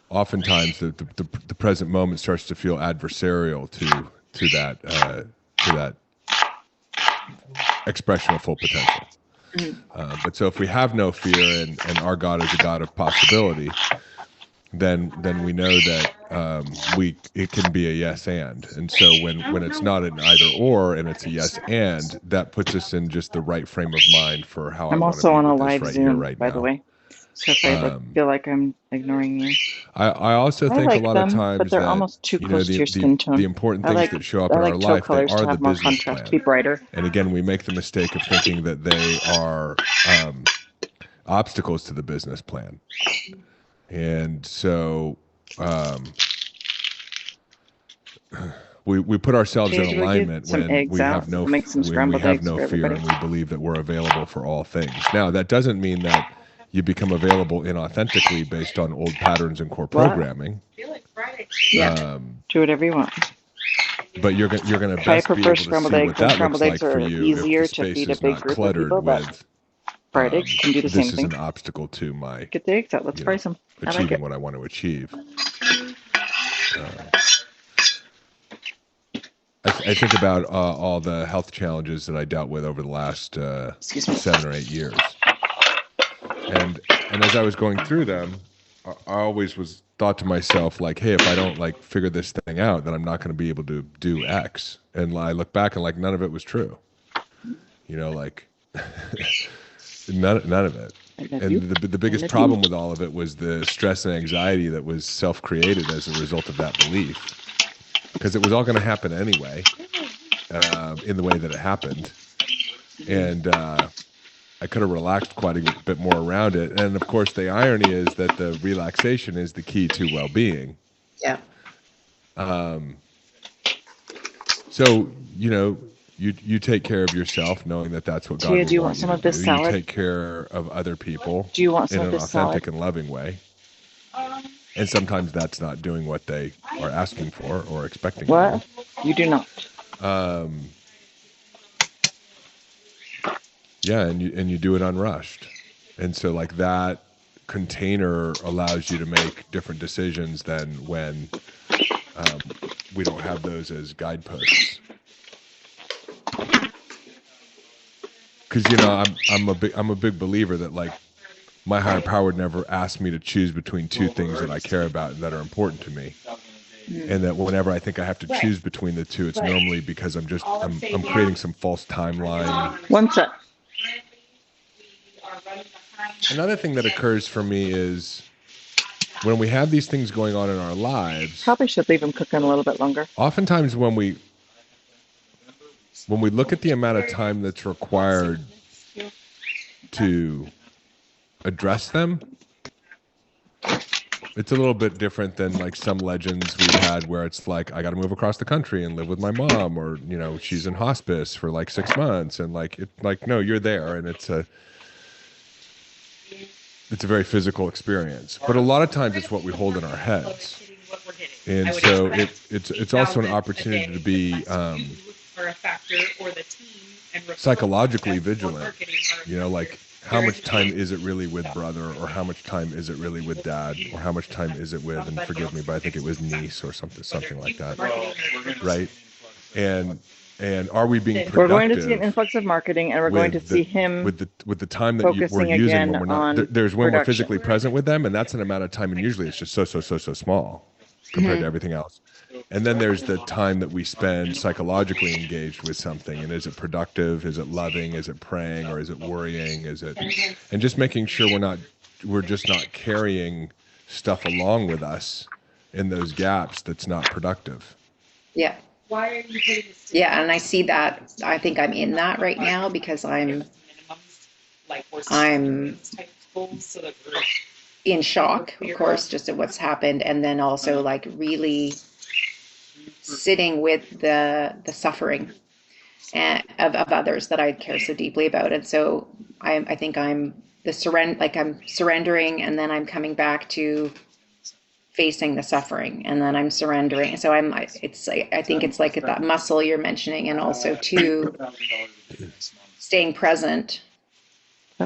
the present moment starts to feel adversarial to that expression of full potential. But so if we have no fear and our God is a God of possibility, then we know that it can be a yes and so when it's not an either or and it's a yes and, that puts us in just the right frame of mind for how I'm I want to also be on a with this live right Zoom, here, right by now. the way. So if I feel like I'm ignoring you, I also think like a lot them, of times but they're that almost too close to your the skin tone. important things that show up I in our like teal life, they colors to are the have more business contrast, plan. to be brighter. And again, we make the mistake of thinking that they are obstacles to the business plan. And so we put ourselves in alignment when we have no fear and we believe that we're available for all things. Now, that doesn't mean that you become available inauthentically based on old patterns and core programming. Do whatever you want. But you're gonna best be able to see what that looks like for you if the space is not cluttered with fried eggs can do the same this is thing. an obstacle to my Get the eggs out. Let's fry some. achieving what I want to achieve. I think about all the health challenges that I dealt with over the last 7 or 8 years, and as I was going through them, I always thought to myself, like, hey, if I don't figure this thing out, then I'm not going to be able to do X. And I look back and none of it was true. None of it. And the biggest problem with all of it was the stress and anxiety that was self-created as a result of that belief. Because it was all going to happen anyway, in the way that it happened. And I could have relaxed quite a bit more around it. And of course, the irony is that the relaxation is the key to well-being. Yeah. So, you take care of yourself, knowing that that's what God wants. Do you want some of this salad? You take care of other people. Do you want some in of an this authentic salad? and loving way. And sometimes that's not doing what they are asking for or expecting. What? You do not. Yeah, and you do it unrushed. And so that container allows you to make different decisions than when we don't have those as guideposts. Because I'm a big believer that my higher power would never ask me to choose between two things that I care about and that are important to me. And that whenever I think I have to choose between the two, it's normally because I'm creating some false timeline. One sec. Another thing that occurs for me is when we have these things going on in our lives. Probably should leave them cooking a little bit longer. Oftentimes when we look at the amount of time that's required to address them, it's a little bit different than some legends we've had where it's I got to move across the country and live with my mom, or she's in hospice for 6 months, and no, you're there, and it's a very physical experience. But a lot of times it's what we hold in our heads, and so it's also an opportunity to be are a factor, or the team and psychologically vigilant, you know, like how much time is it really with brother, or how much time is it really with dad, or how much time is it with, and forgive me, but I think it was niece or something like that, right? And are we being productive? We're going to see an influx of marketing, and we're going to see him with the time that we're using when we're not. There's when we're physically present with them, and that's an amount of time, and usually it's just so small compared to everything else. And then there's the time that we spend psychologically engaged with something, and is it productive? Is it loving? Is it praying? Or is it worrying? And just making sure we're just not carrying stuff along with us in those gaps that's not productive. Yeah. Why are you putting this? Yeah, and I see that. I think I'm in that right now because I'm in shock, of course, just at what's happened, and then also like really sitting with the suffering of others that I care so deeply about. And so I think I'm surrendering, and then I'm coming back to facing the suffering, and then I'm surrendering. So I think it's like that muscle you're mentioning, and also to staying present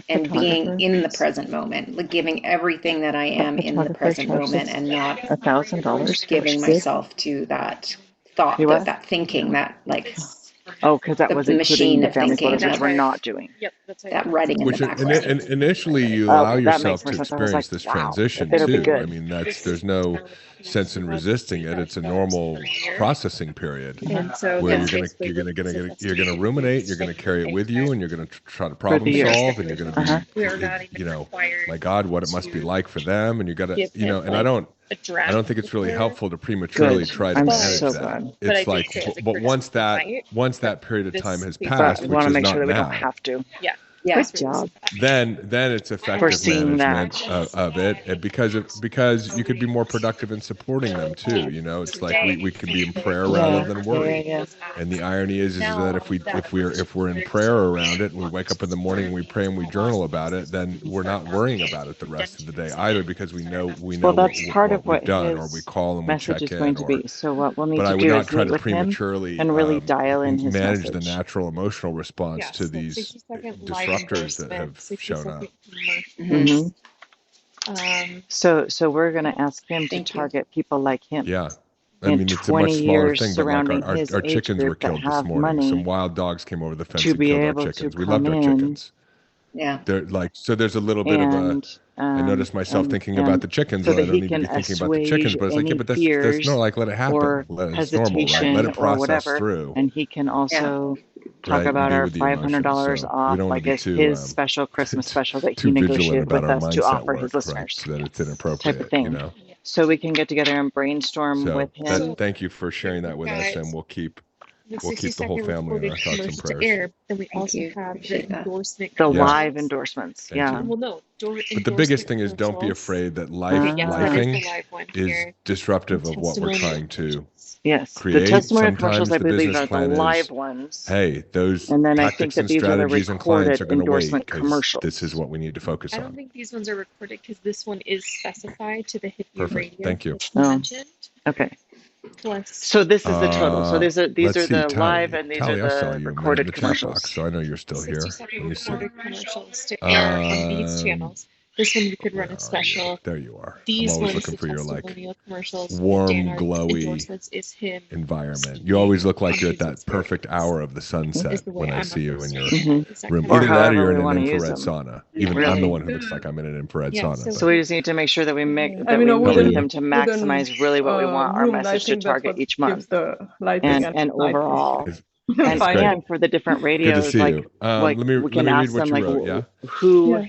and being in the present moment, like giving everything that I am in the present moment, and not $1,000 giving myself to that thought, that thinking, that like because that was the machine the of family thinking photos, which we're not doing. Yep, that's right. That writing in the background. And initially you allow yourself to that makes more sense. I was experience like, this wow, transition it'll be too. good. I mean, there's no sense in resisting it. It's a normal processing period And so where that's you're basically gonna ruminate, you're gonna carry it with you, and you're gonna try to problem solve, and you're gonna be, my God, what it must be like for them, and you gotta, and I don't think it's really helpful to prematurely try to manage that. It's like, but once that period of time has passed, We which want to is make not sure that we now, don't have to. Yeah. Good job. then it's effective Foreseeing management of it, because you could be more productive in supporting them too. It's like we can be in prayer rather than worry. Yeah. And the irony is that if we're in prayer around it, and we wake up in the morning and we pray and we journal about it, then we're not worrying about it the rest of the day either, because we know Well, that's part of what what we've done, or his we call and we check message is in. going to be. So what we'll need But I to would do not is try meet to with him prematurely and really dial in his manage message. the natural emotional response to these disruptors that have shown up. So we're going to ask him to target people like him. Yeah. I in mean, it's a much 20 smaller years thing, but like surrounding our his age chickens were group that killed this have morning. money Some wild dogs came over the fence to and be killed our able to chickens. We come loved our in. chickens. Yeah. They're like, so there's a little bit of a, I noticed myself thinking about the chickens, so but I that don't he need to can be thinking about the chickens. But it's like, yeah, assuage but that's any no, like, let it happen. or It's normal, right? hesitation Let it or process whatever, through. and he can also talk Right, about be our with the emotions. $500 So we off, don't wanna like be it's too, his special Christmas special that he too vigilant negotiated about with our us to mindset offer work, his right? listeners, So that it's inappropriate, type of thing. So we can get together and brainstorm So with him. thank you for sharing that with us, and we'll keep the whole family in our thoughts and prayers. Then we also have the endorsement. The live endorsements. Thank you. Well, no. But the biggest thing is, don't be afraid that lifing is disruptive of what we're trying to create. The testimony Sometimes commercials, I the believe, business are the plan live is, ones. hey, those And then I think tactics that and these are the strategies and clients recorded are going to wait, endorsement because commercials. this is what we need to focus I on. don't think these ones are recorded because this one is specified to the Hit You Perfect. Radio. Thank you. Mentioned. Okay. Plus, So this is the total. So these are the Tally. live and these Tally, I saw are the you recorded in the chat commercials. box, so I know you're still here. 67 Let me see. recorded commercials to air on these channels. This one you could run a special. There you are. These I'm always ones, looking for the your like testimonial commercials, warm, Dan, our glowy endorsements is him. environment. You always look like you're at that perfect hour of the sunset when I see you in your room. Or Either that or however you're we in an wanna use infrared them. sauna. Even I'm the one who looks like I'm in an infrared sauna. So we just need to make sure that we make that I mean, we I meet with wouldn't- him to maximize really what we want our room message to lighting, that's target what each gives month the lighting and overall. It's And great. again, for the different Good to radios, see like, you. like Let me we can read ask what them you like wrote. Yeah. who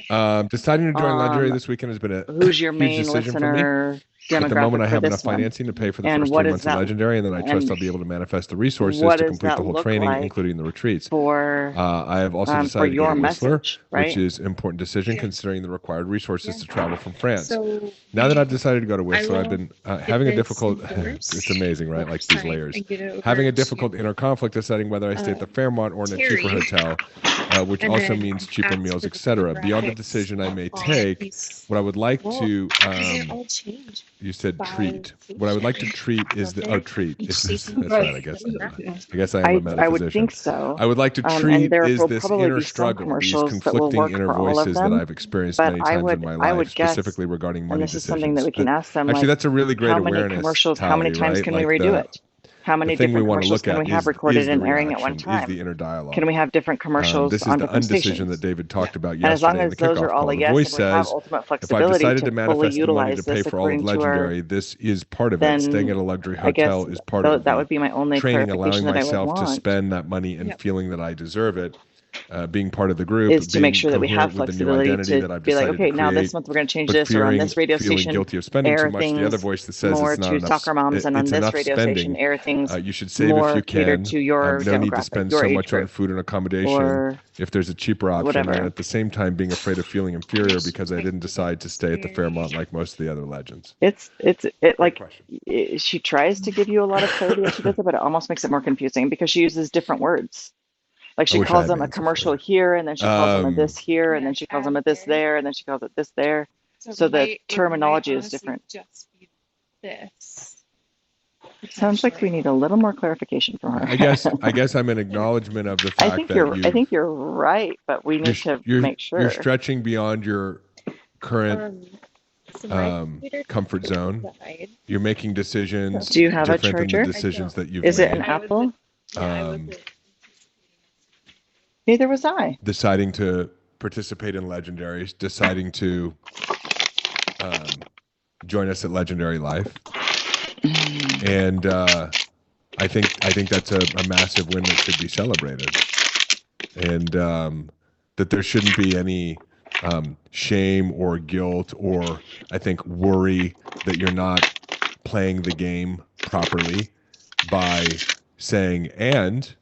Deciding to join Legendary this weekend has been a who's your huge main decision for me. listener At the moment, demographic I for have enough this one. financing to pay for the And first what 3 does months that- of Legendary, and then I trust and I'll be able to manifest the resources what to does complete that the whole look training, like including the retreats. for I have also for decided to your go to Whistler, message, right? which is an important decision considering the required resources to travel from France. So Now that I've decided to go to Whistler, I've been having a this difficult. endorsed It's amazing, right? Like these layers. and get over Having a to, difficult inner conflict deciding whether I stay at the Fairmont or in a cheaper Terry. hotel, which And also then means cheaper ask meals, for the etc. Beyond the demographics decision I may on take, these- what I would like Well, to these are all changed You said treat. What I would like to treat is the treat. That's season. right. I guess I am a metaphysician. I would think so. I would like to And treat there is will this probably inner be some struggle, these commercials that will conflicting work inner for all of voices that them. I've experienced But many I times in my would life, guess, specifically regarding money and this is decisions. something that we can ask them, Actually, like, that's a really great how many awareness, commercials, how many Tally, times right? can we Like redo it? How many the thing we different want to commercials look can at we have is recorded the and airing at one reaction, is the time? inner dialogue. Can we have different commercials This is on the different undecision stations? that David talked about And as long yesterday in as the those kickoff are all call. a The yes, voice and we have says, ultimate if I've flexibility decided to to fully manifest the money to utilize pay this for all of according to our, Legendary, this is part of it. Staying at a luxury I guess hotel is part of it. that would be my only Training, clarification allowing that I would myself to want, spend that money and feeling that I deserve it, being part of the group, is to make being sure that we have coherent with the new flexibility identity that to I've be like, decided okay, to now this create, month we're going to change but this, or on this radio feeling station, guilty of spending too air much. The other things voice that says more it's not to enough, soccer moms, and on it's this enough radio spending. station, air things You should save if more you catered can. to your No need to demographic, spend your so age much on group, food and accommodation or if there's a cheaper option, whatever. and at the same time being afraid of feeling inferior because I didn't decide to stay at the Fairmont like most of the other legends. It Great like question. she tries to give you a lot of clarity as she does it, but it almost makes it more confusing because she uses different words. Like I she wish I calls had them an a answer for commercial you. here, and then she calls them a this here, and Yeah, then she calls add them a this there. there, and then she calls it this there. So So it the might terminology is honestly different. just be this. Sounds like we potentially. need a little more clarification from her. I guess I'm an acknowledgement of the I fact think that I think you're right, but we need to make you're sure. stretching beyond your current So my computer comfort zone. died. You're making decisions Do you have a different than charger? the decisions that you've Is it made. an Apple? I Um, wasn't. Neither was I. Deciding to participate in Legendaries, deciding to join us at Legendary Life, and I think that's a massive win that should be celebrated, and that there shouldn't be any shame or guilt or I think worry that you're not playing the game properly by saying, and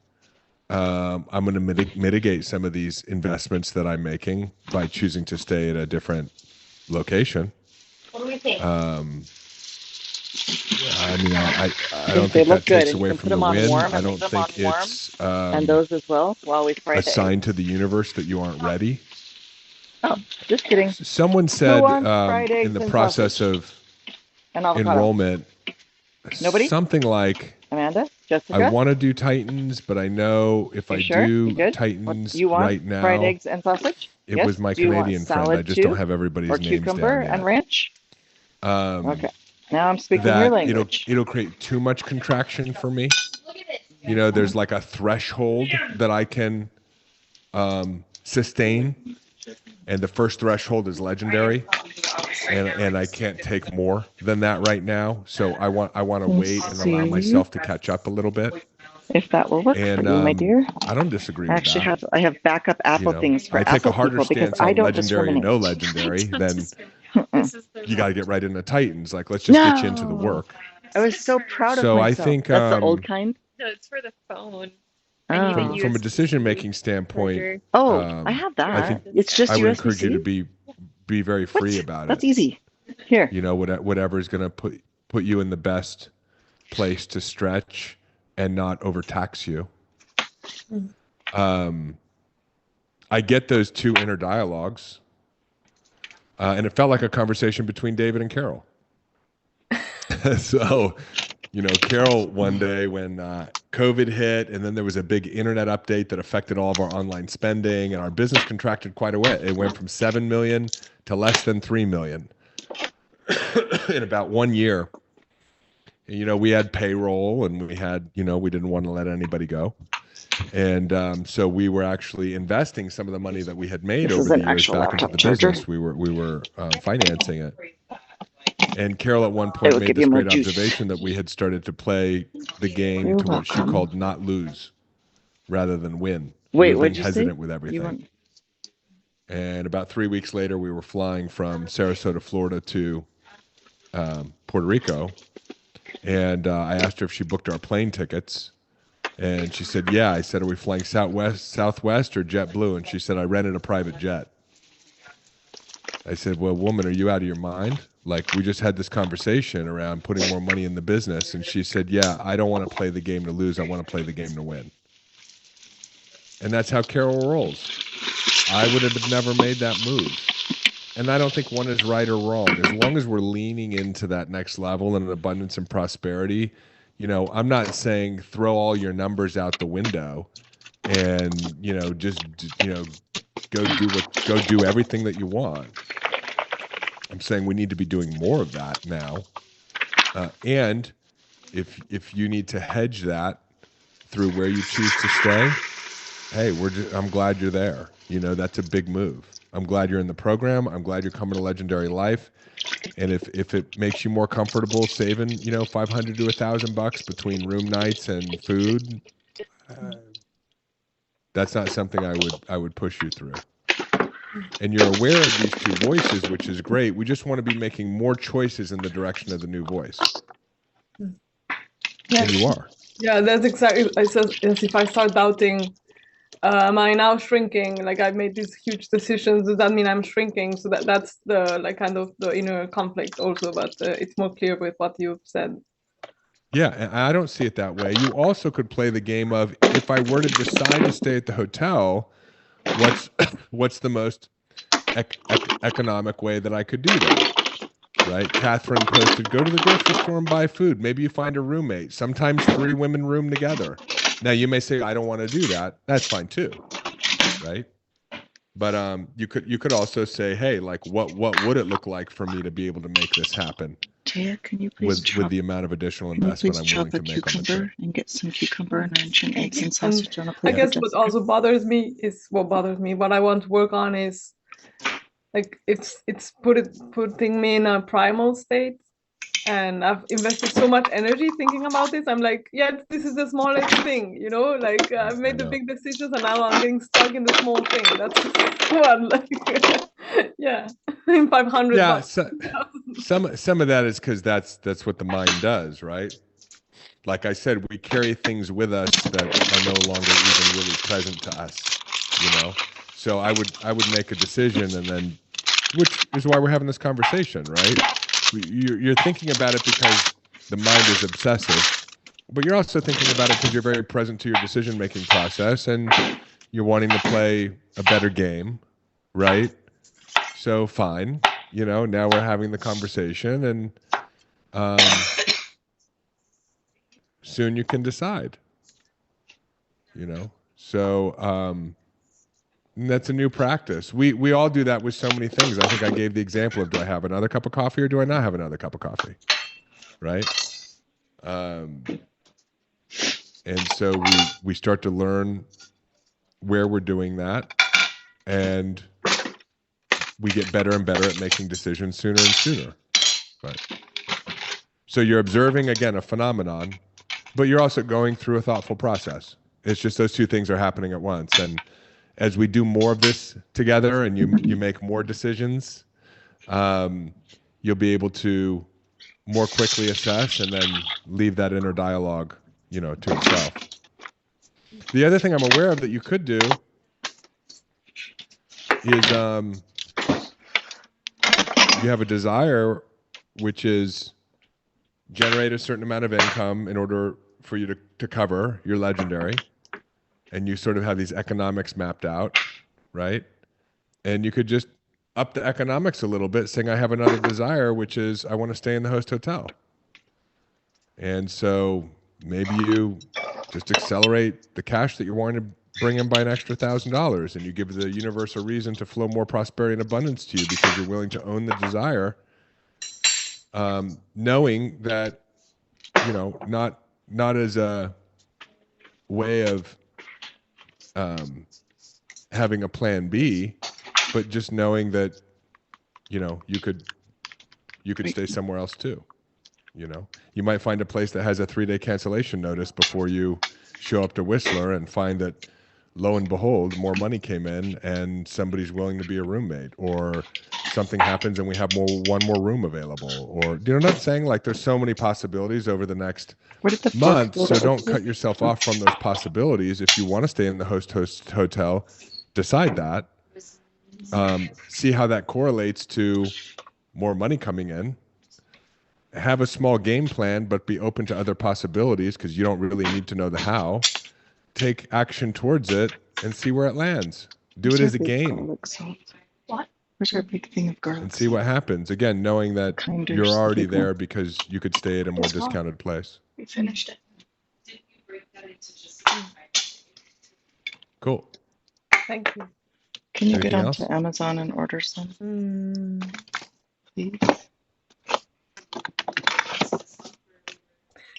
I'm going to mitigate some of these investments that I'm making by choosing to stay at a different location. What do we think? I mean, I If don't they think look that takes good, and you away can from put the them on win. warm I and don't leave them on think warm, it's and those as well while we fry a the sign eggs. to the universe that you aren't ready. Oh, just kidding. Someone said wants fried eggs in the and process sausage? of And avocado. enrollment, Nobody? something like, Amanda? Jessica? I want to do Titans, but I know if You I sure? do You good? Titans You want right now, fried eggs and sausage? it Yes? was my Do you want Canadian friend. I salad just too? don't have everybody's Or names cucumber down and yet. ranch? Um, Okay. Now I'm speaking your that language. it'll create too much contraction for me. You know, there's like a threshold that I can sustain, and the first threshold is Legendary, and I can't take more than that right now. So I want to wait and allow see. myself to catch up a little bit. If that will work And for you, my dear. I don't disagree I with actually that. I have backup Apple things for I take Apple a harder people because stance I on don't Legendary and no discriminate. Legendary than you got to get right into Titans. Like, let's just get you into the work. I was so proud So of I myself. think That's the old kind. No, it's for the phone. Oh. from a decision-making standpoint, Oh, I have that. I think It's just I would USB-C. encourage you to be very free about That's it. easy. Here. You know, whatever is going to put you in the best place to stretch and not overtax you. I get those two inner dialogues, and it felt like a conversation between David and Carol. So, you know, Carol one day when COVID hit, and then there was a big internet update that affected all of our online spending, and our business contracted quite a bit. It went from 7 million to less than 3 million in about 1 year. You know, we had payroll, and we had, you know, we didn't want to let anybody go. And so we were actually investing some of the money that we had made This is over an the years actual back into laptop the charger. business. We were financing it. And Carol at one It point will made give this you more great juice. observation that we had started to play the game You're to what she welcome. called not lose rather than win. Wait, We were what'd being you say? hesitant with You everything. want- And about 3 weeks later, we were flying from Sarasota, Florida to Puerto Rico. And I asked her if she booked our plane tickets. And she said, yeah. I said, are we flying Southwest or JetBlue? And she said, I rented a private jet. I said, well, woman, are you out of your mind? Like, we just had this conversation around putting more money in the business. And she said, yeah, I don't want to play the game to lose. I want to play the game to win. And that's how Carol rolls. I would have never made that move. And I don't think one is right or wrong. As long as we're leaning into that next level and abundance and prosperity, I'm not saying throw all your numbers out the window and, just, go do everything that you want. I'm saying we need to be doing more of that now. And if you need to hedge that through where you choose to stay, hey, I'm glad you're there. That's a big move. I'm glad you're in the program. I'm glad you're coming to Legendary Life. And if it makes you more comfortable saving, $500 to $1,000 between room nights and food, that's not something I would push you through. And you're aware of these two voices, which is great. We just want to be making more choices in the direction of the new voice. Yeah. And you are. Yeah, that's exactly. As if I start doubting, am I now shrinking? Like I've made these huge decisions. Does that mean I'm shrinking? So that's the kind of the inner conflict also. But it's more clear with what you've said. Yeah, and I don't see it that way. You also could play the game of, if I were to decide to stay at the hotel, what's the most economic way that I could do that? Right? Catherine posted, go to the grocery store and buy food. Maybe you find a roommate. Sometimes 3 women room together. Now you may say, I don't want to do that. That's fine too. Right? But you could also say, hey, like what would it look like for me to be able to make this happen? Taya, can you please with the amount of additional investment I'm willing to make on the trip? And get some cucumber and ancient eggs and sausage on a plate. I guess what also bothers me. What I want to work on is like it's putting me in a primal state, and I've invested so much energy thinking about this. I'm like, yeah, this is the smallest thing, like I've made the big decisions and now I'm getting stuck in the small thing. That's what, like, yeah, 500. Yeah, some of that is because that's what the mind does, right? Like I said, we carry things with us that are no longer even really present to us, So I would make a decision, and then, which is why we're having this conversation, right? You're thinking about it because the mind is obsessive, but you're also thinking about it because you're very present to your decision-making process, and you're wanting to play a better game, right? So fine, now we're having the conversation, and soon you can decide, So that's a new practice. We all do that with so many things. I think I gave the example of, do I have another cup of coffee or do I not have another cup of coffee? Right? And so we start to learn where we're doing that, and we get better and better at making decisions sooner and sooner. Right. So you're observing, again, a phenomenon, but you're also going through a thoughtful process. It's just those two things are happening at once. And as we do more of this together and you make more decisions, you'll be able to more quickly assess and then leave that inner dialogue, to itself. The other thing I'm aware of that you could do is you have a desire, which is generate a certain amount of income in order for you to cover your Legendary. And you sort of have these economics mapped out, right? And you could just up the economics a little bit, saying I have another desire, which is I want to stay in the host hotel. And so maybe you just accelerate the cash that you're wanting to bring in by an extra $1,000, and you give the universe a reason to flow more prosperity and abundance to you because you're willing to own the desire, knowing that, not as a way of having a plan B, but just knowing that, you could stay somewhere else too. You might find a place that has a 3-day cancellation notice before you show up to Whistler and find that, lo and behold, more money came in and somebody's willing to be a roommate, or something happens and we have one more room available, or, not saying like there's so many possibilities over the next month. So don't cut yourself off from those possibilities. If you want to stay in the host hotel, decide that, see how that correlates to more money coming in, have a small game plan, but be open to other possibilities because you don't really need to know the how. Take action towards it and see where it lands. Do it as a game. What? Where's our big thing of garlic? And see what happens. Again, knowing that Kinder you're already people. there because you could stay at a more discounted place. We finished it. Cool. Thank you. Can you Anything get else? onto Amazon and order some, please?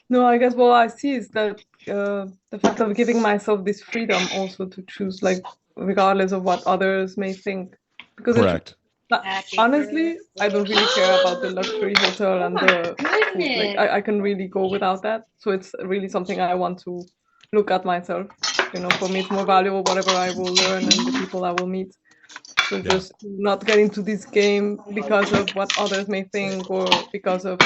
No, I guess what I see is that the fact of giving myself this freedom also to choose, like, regardless of what others may think. Because Correct. Honestly, I don't really care about the luxury hotel and the food. Like, I can really go without that. So it's really something I want to look at myself. You know, for me, it's more valuable whatever I will learn and the people I will meet. So just not get into this game because of what others may think or because of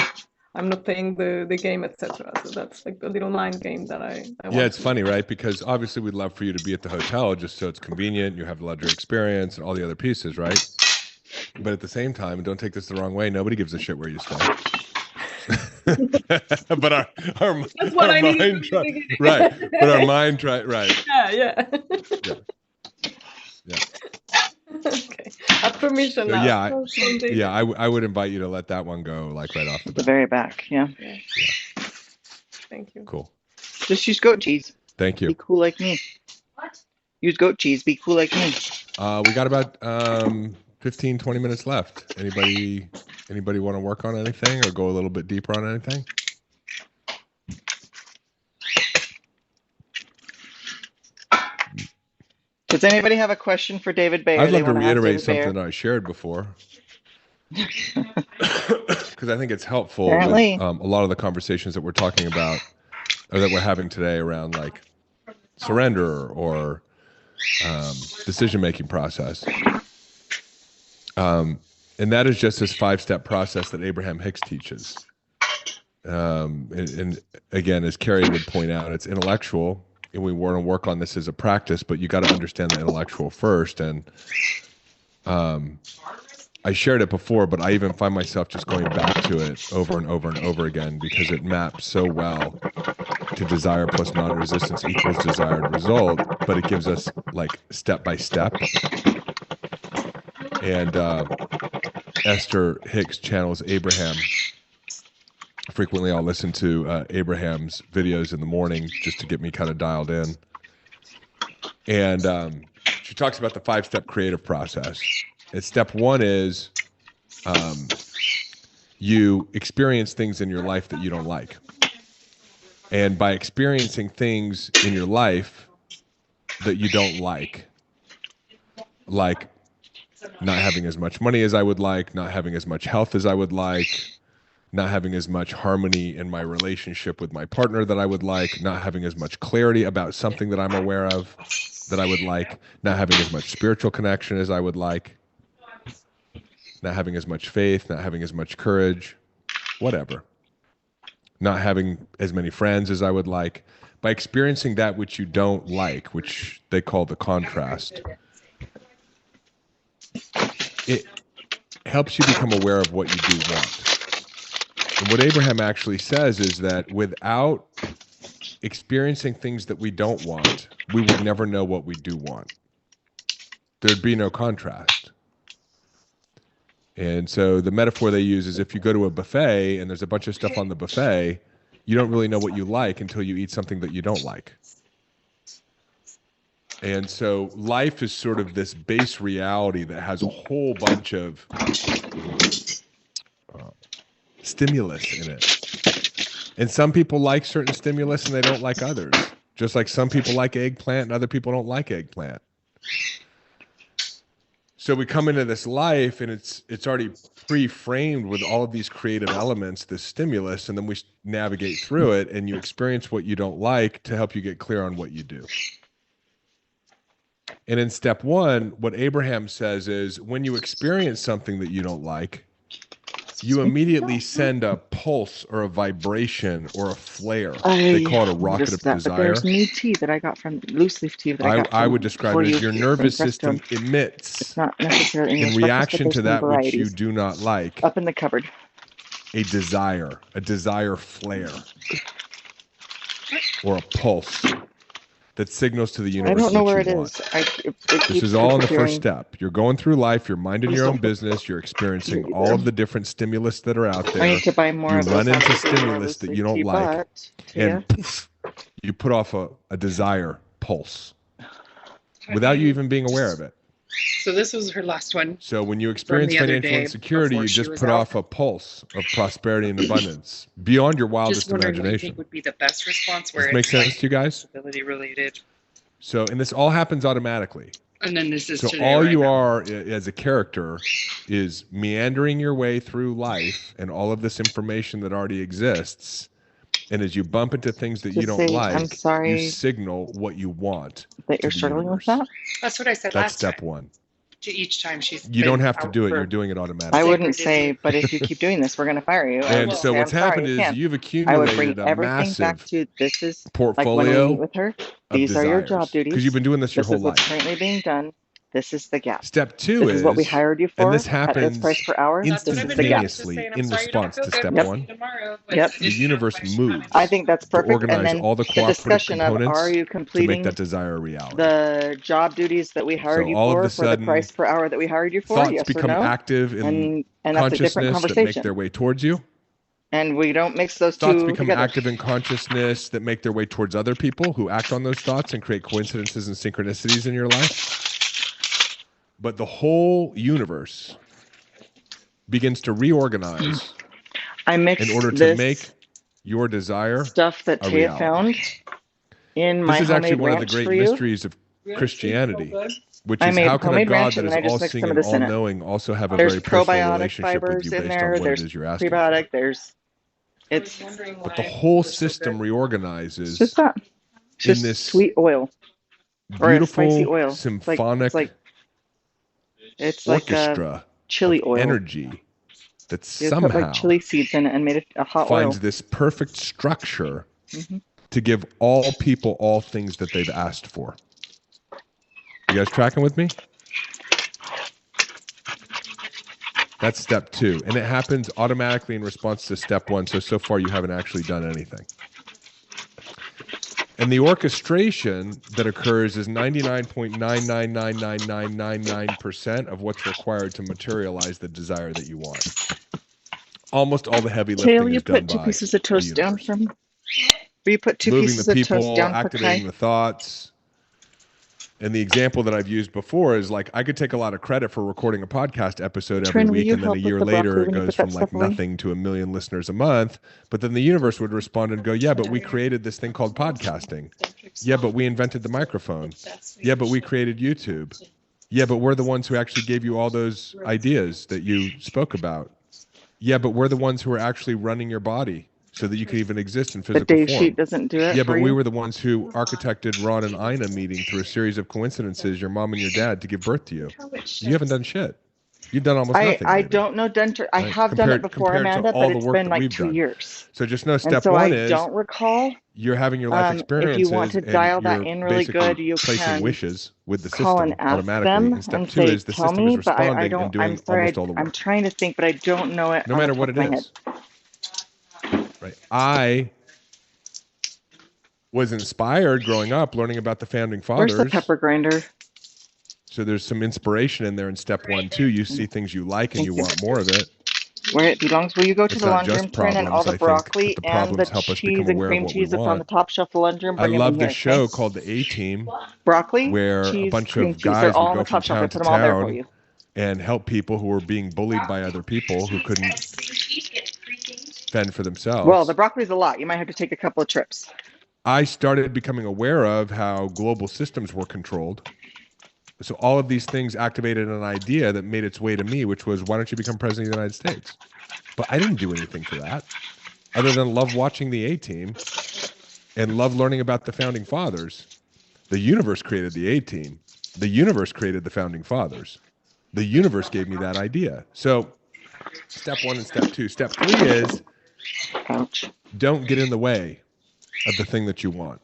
I'm not playing the game, etc. So that's like the little mind game that I want. Yeah, it's funny, right? Because obviously we'd love for you to be at the hotel just so it's convenient, you have the luxury experience and all the other pieces, right? But at the same time, and don't take this the wrong way, nobody gives a shit where you stay. But our mind right. But our mind right. Yeah. Okay. At permission So now. I would invite you to let that one go like right off the At bat. the very back, yeah. Thank you. Cool. Just use goat cheese. Thank Be you. cool like me. Use goat cheese. Be cool like me. We got about 15, 20 minutes left. Anybody want to work on anything or go a little bit deeper on anything? Does anybody have a question for David Bayer? I'd love They to wanna ask reiterate David Bayer? something that I shared before. Because I think it's helpful Apparently. with a lot of the conversations that we're talking about or that we're having today around like surrender or decision-making process. And that is just this 5-step process that Abraham Hicks teaches. And again, as Carrie would point out, it's intellectual, and we want to work on this as a practice, but you got to understand the intellectual first. And I shared it before, but I even find myself just going back to it over and over and over again because it maps so well to desire plus non-resistance equals desired result, but it gives us like step by step. And Esther Hicks channels Abraham. Frequently, I'll listen to Abraham's videos in the morning just to get me kind of dialed in. And she talks about the 5-step creative process. And step 1 is you experience things in your life that you don't like. And by experiencing things in your life that you don't like not having as much money as I would like, not having as much health as I would like, not having as much harmony in my relationship with my partner that I would like, not having as much clarity about something that I'm aware of that I would like, not having as much spiritual connection as I would like, not having as much faith, not having as much courage, whatever. Not having as many friends as I would like. By experiencing that which you don't like, which they call the contrast, it helps you become aware of what you do want. And what Abraham actually says is that without experiencing things that we don't want, we would never know what we do want. There'd be no contrast. And so the metaphor they use is if you go to a buffet and there's a bunch of stuff on the buffet, you don't really know what you like until you eat something that you don't like. And so life is sort of this base reality that has a whole bunch of stimulus in it. And some people like certain stimulus and they don't like others. Just like some people like eggplant and other people don't like eggplant. So we come into this life and it's already pre-framed with all of these creative elements, this stimulus, and then we navigate through it and you experience what you don't like to help you get clear on what you do. And in step 1, what Abraham says is when you experience something that you don't like, you immediately send a pulse or a vibration or a flare. They call it a rocket of desire. But there's new tea that I got from loose leaf tea that I got from I would describe it as your nervous system emits it's not necessarily in reaction to that which you do not like. Up in the cupboard. A desire flare or a pulse. that signals to the I universe don't know what where you it want. is. It This keeps is all in the first disappearing. step. You're going through life, you're minding Please your own don't. business, you're experiencing Either. all of the different stimulus that are out I there. need to buy more You of those run into after being more stimulus that loosely you don't like, but and poof, you put off a desire pulse without you even being aware of it. So this was her last one. So when you experience the other financial day insecurity, before you she just was put out. off a pulse of prosperity and abundance beyond your Just wildest wondering what you imagination. think would be the best response Does where this make it's sense like to you guys? ability related. So, and this all happens automatically. And then this is So today, all right you now. are as a character is meandering your way through life and all of this information that already exists. And as you bump into things that To you don't say, I'm like, you sorry signal what you want that to you're the struggling with universe. that. That's what I said That's last step time. one. To each time she's You don't been have to out do it. for- You're doing it I automatically. wouldn't say, but if you keep doing this, we're going to fire you. I would And just so say, what's I'm sorry, happened you is can't. you've I would bring accumulated a everything back massive to this is like when we portfolio meet with her. of These are your job desires because duties. you've been doing this your This whole is what's life. currently being done. This is the gap. Step two This is what we is, hired you and for this at this price happens per hour. This is the gap. instantaneously in response to step Yep. one. Yep. The universe moves I think that's to perfect. And organize then all the the cooperative discussion of components are you to make completing that desire a reality. the job duties that we hired So you all of for a the sudden, price per hour that we hired you for? thoughts Yes or become no? active in And that's a different consciousness that make conversation. their way towards you. And we don't mix those Thoughts two become together. active in consciousness that make their way towards other people who act on those thoughts and create coincidences and synchronicities in your life. But the whole universe begins to reorganize I mixed in order to this make your desire stuff that a Taya reality. found in my This is actually homemade one of the ranch great for you. mysteries of Christianity, which I is made how can a homemade God ranch that and is then I just all mixed seeing some of and this in all it. knowing also have a There's very personal probiotic relationship with fibers you in based there. on what There's it is you're asking for. prebiotic. It's But the whole system reorganizes just that. It's in just this sweet oil or a spicy beautiful oil. symphonic It's like a orchestra chili of oil. energy that You put somehow like chili seeds in it and made it a hot finds oil. this perfect structure Mhm. to give all people all things that they've asked for. You guys tracking with me? That's step two. And it happens automatically in response to step one. So far you haven't actually done anything. And the orchestration that occurs is 99.9999999% of what's required to materialize the desire that you want. Almost all the heavy lifting Tail, you is done put two by pieces of the toast down universe. from. Will you put two Moving pieces the of toast people, down for activating Kai? the thoughts. And the example that I've used before is like I could take a lot of credit for recording a podcast episode every Trin, will week, you and then a help year with the later broccoli it when you goes put that from like stuff away? nothing to 1 million listeners a month. But then the universe would respond and go, yeah, but we created this thing called podcasting. Yeah, but we invented the microphone. Yeah, but we created YouTube. Yeah, but we're the ones who actually gave you all those ideas that you spoke about. Yeah, but we're the ones who are actually running your body so that you could even exist in But physical Dave form. Sheet doesn't do it Yeah, for but we you? were the ones who architected Ron and Ina meeting through a series of coincidences, your mom and your dad, to give birth to you. You haven't done shit. You've done almost nothing. I maybe, don't know dentistry. I right? have done it before, compared to Amanda, all but the it's work been that like we've 2 done. years. So just know And step so one I is don't recall. you're having your life If experiences you want to and dial that you're in really basically good, you placing can wishes with the call system and ask automatically. them And step and two say, is the tell system me, is but I responding and don't, doing I'm sorry, almost all the work. I'm trying to think, but I don't know it No on matter the what top it of my is. head. Right. I was inspired growing up learning about the founding Where's the fathers. pepper grinder? So there's some inspiration in there in step 1, 2. You see things you like and you want more of it. Where it belongs. Will you go to It's the not laundry room, just Trin, and all problems. the I think broccoli that the and the problems help us cheese become and aware of cream what we cheese that's on the want. top shelf of the laundry room? I Bring them love in the here, show okay? called The A-Team, Broccoli, where a cheese, bunch cream of cheese. guys They're would all on go the from top shelf. I town put to them all there for town you. and help people who were being bullied by other people who couldn't fend for themselves. Well, the broccoli's a lot. You might have to take a couple of trips. I started becoming aware of how global systems were controlled. So all of these things activated an idea that made its way to me, which was, why don't you become president of the United States? But I didn't do anything for that other than love watching the A-Team and love learning about the founding fathers. The universe created the A-Team. The universe created the founding fathers. The universe gave me that idea. So step 1 and step 2. Step 3 is don't get in the way of the thing that you want.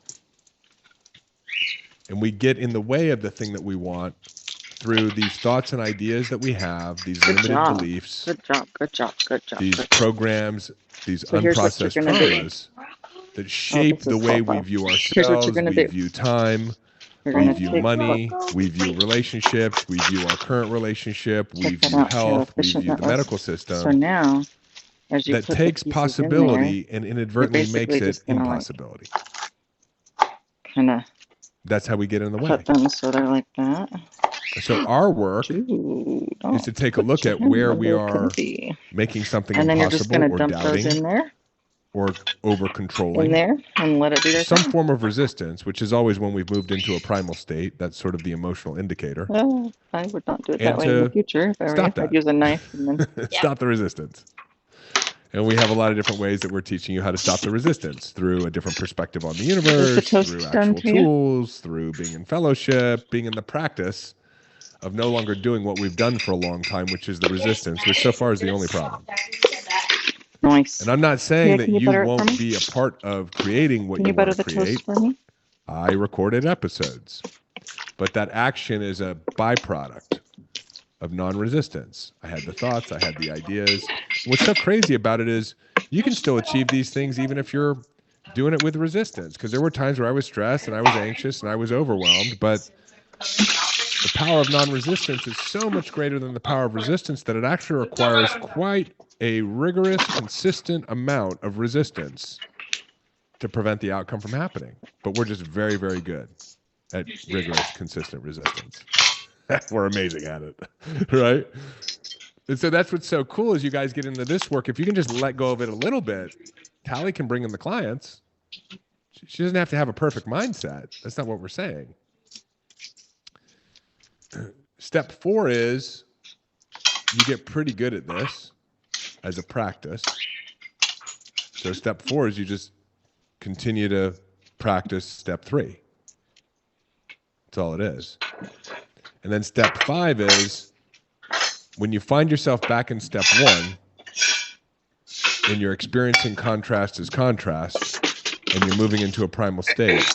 And we get in the way of the thing that we want through these thoughts and ideas that we have, these limited beliefs, Good job. Good job. Good job. these Good job. programs, these So here's what unprocessed you're gonna do. traumas that shape the way we view ourselves, we view time, we view money, we view relationships, we view our current relationship, we view health, we view the medical system. So now, as you that takes possibility and inadvertently makes it impossibility. Kind of. That's how we get in the way. Put them so they're like that. So our work is to take a look at where we are making something and then impossible you're just or dump doubting those in there, or over controlling. in there, and let it do their Some thing. form of resistance, which is always when we've moved into a primal state. That's sort of the emotional indicator. Oh, I would not do it And that way in the to future. If I were stop you, that. I'd use a knife and then Stop the resistance. And we have a lot of different ways that we're teaching you how to stop the resistance through a different perspective on the universe, toast through done actual to you? tools, through being in fellowship, being in the practice of no longer doing what we've done for a long time, which is the resistance, which so far is the only problem. Nice. And I'm not saying Yeah, that can you you butter it for won't me? be a part of creating what Can you you butter want to the create. toast for me? I recorded episodes, but that action is a byproduct of non-resistance. I had the thoughts, I had the ideas. What's so crazy about it is you can still achieve these things even if you're doing it with resistance, because there were times where I was stressed and I was anxious and I was overwhelmed, but the power of non-resistance is so much greater than the power of resistance that it actually requires quite a rigorous, consistent amount of resistance to prevent the outcome from happening. But we're just very, very good at rigorous, consistent resistance. We're amazing at it, right? And so that's what's so cool as you guys get into this work. If you can just let go of it a little bit, Tally can bring in the clients. She doesn't have to have a perfect mindset. That's not what we're saying. Step 4 is you get pretty good at this as a practice. So step 4 is you just continue to practice step 3. That's all it is. And then step 5 is when you find yourself back in step 1 and you're experiencing contrast as contrast and you're moving into a primal state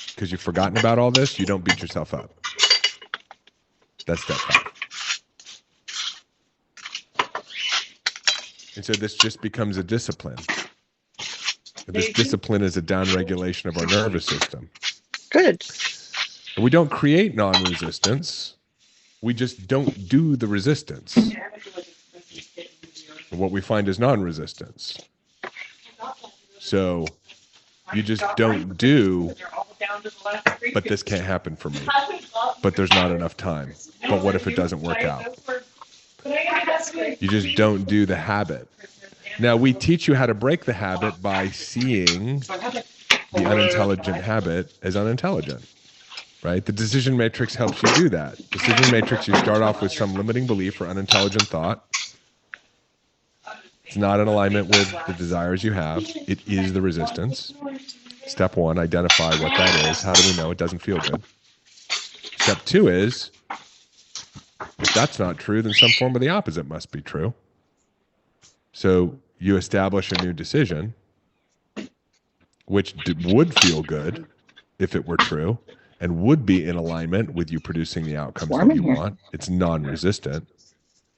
because you've forgotten about all this, you don't beat yourself up. That's step 5. And so this just becomes a discipline. This discipline is a downregulation of our nervous system. Good. We don't create non-resistance. We just don't do the resistance. What we find is non-resistance. So you just don't do, but this can't happen for me. But there's not enough time. But what if it doesn't work out? You just don't do the habit. Now, we teach you how to break the habit by seeing the unintelligent habit as unintelligent, right? The decision matrix helps you do that. Decision matrix, you start off with some limiting belief or unintelligent thought. It's not in alignment with the desires you have. It is the resistance. Step 1, identify what that is. How do we know it doesn't feel good? Step 2 is, if that's not true, then some form of the opposite must be true. So you establish a new decision, which would feel good if it were true, and would be in alignment with you producing the outcomes that you want. It's non-resistant.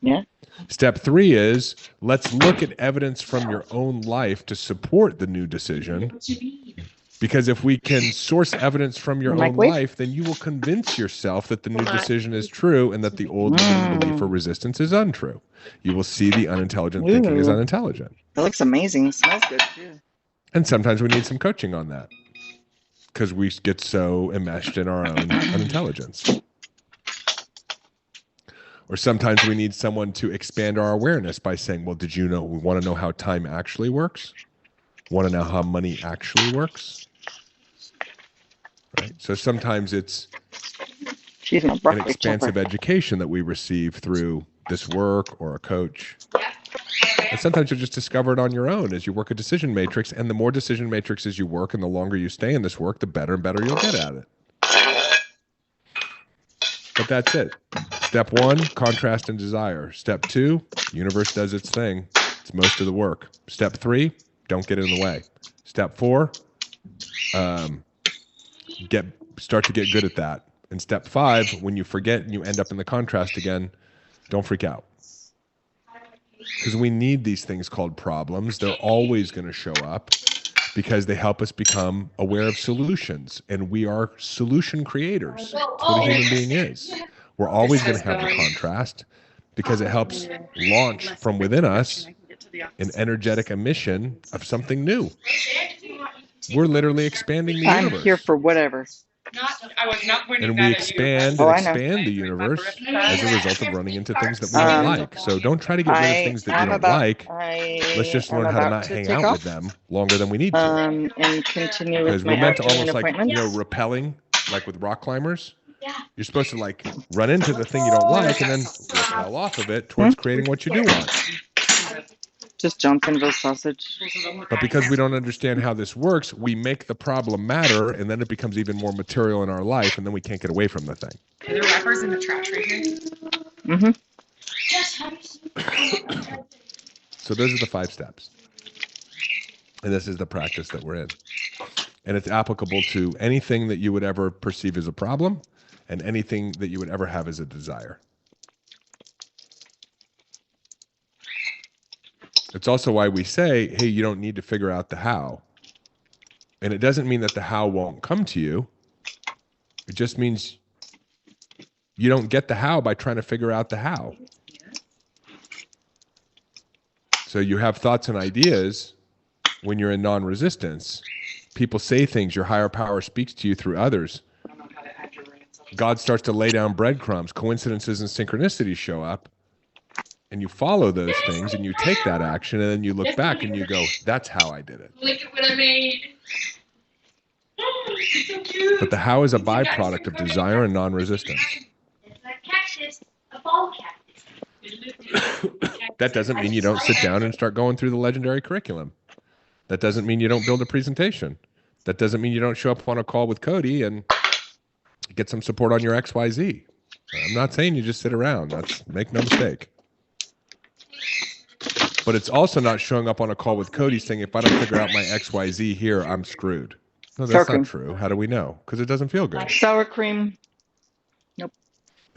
Yeah. Step 3 is, let's look at evidence from your own life to support the new decision. Because if we can source evidence from your own life, then you will convince yourself that the new decision is true and that the old belief or resistance is untrue. You will see the unintelligent thinking is unintelligent. That looks amazing. It smells good too. And sometimes we need some coaching on that because we get so enmeshed in our own unintelligence. Or sometimes we need someone to expand our awareness by saying, well, did you know, we want to know how time actually works? Want to know how money actually works? Right? So sometimes it's an expansive education that we receive through this work or a coach. And sometimes you'll just discover it on your own as you work a decision matrix. And the more decision matrices you work and the longer you stay in this work, the better and better you'll get at it. But that's it. Step 1, contrast and desire. Step 2, universe does its thing. It's most of the work. Step 3, don't get in the way. Step 4, start to get good at that. And step 5, when you forget and you end up in the contrast again, don't freak out. Because we need these things called problems. They're always going to show up. because they help us become aware of solutions, and we are solution creators. That's what a human being is. We're always going to have the contrast because it helps launch from within us an energetic emission of something new. We're literally expanding the universe. I'm here for whatever. I was not pointing And we expand the universe as a result of running into things that we don't like. So don't try to get rid of things that you don't like. Let's just learn how to not hang out with them longer than we need to. And continue with Because my we're meant to afternoon almost like, appointments. rappelling, like with rock climbers. You're supposed to like run into the thing you don't like and then rappel off of it towards creating what you do want. Just Johnsonville sausage. But because we don't understand how this works, we make the problem matter, and then it becomes even more material in our life, and then we can't get away from the thing. Are there wrappers in the trash right here? So those are the 5 steps. And this is the practice that we're in. And it's applicable to anything that you would ever perceive as a problem and anything that you would ever have as a desire. It's also why we say, hey, you don't need to figure out the how. And it doesn't mean that the how won't come to you. It just means you don't get the how by trying to figure out the how. So you have thoughts and ideas when you're in non-resistance. People say things, your higher power speaks to you through others. God starts to lay down breadcrumbs, coincidences and synchronicities show up. And you follow those things and you take that action, and then you look back and you go, that's how I did it. Look at what I made. It's so cute. But the how is a byproduct of desire and non-resistance. It's a cactus, a fall cactus. That doesn't mean you don't sit down and start going through the legendary curriculum. That doesn't mean you don't build a presentation. That doesn't mean you don't show up on a call with Cody and get some support on your XYZ. I'm not saying you just sit around. Make no mistake. But it's also not showing up on a call with Cody saying, if I don't figure out my XYZ here, I'm screwed. No, that's not true. How do we know? Because it doesn't feel good. Sour cream. Nope.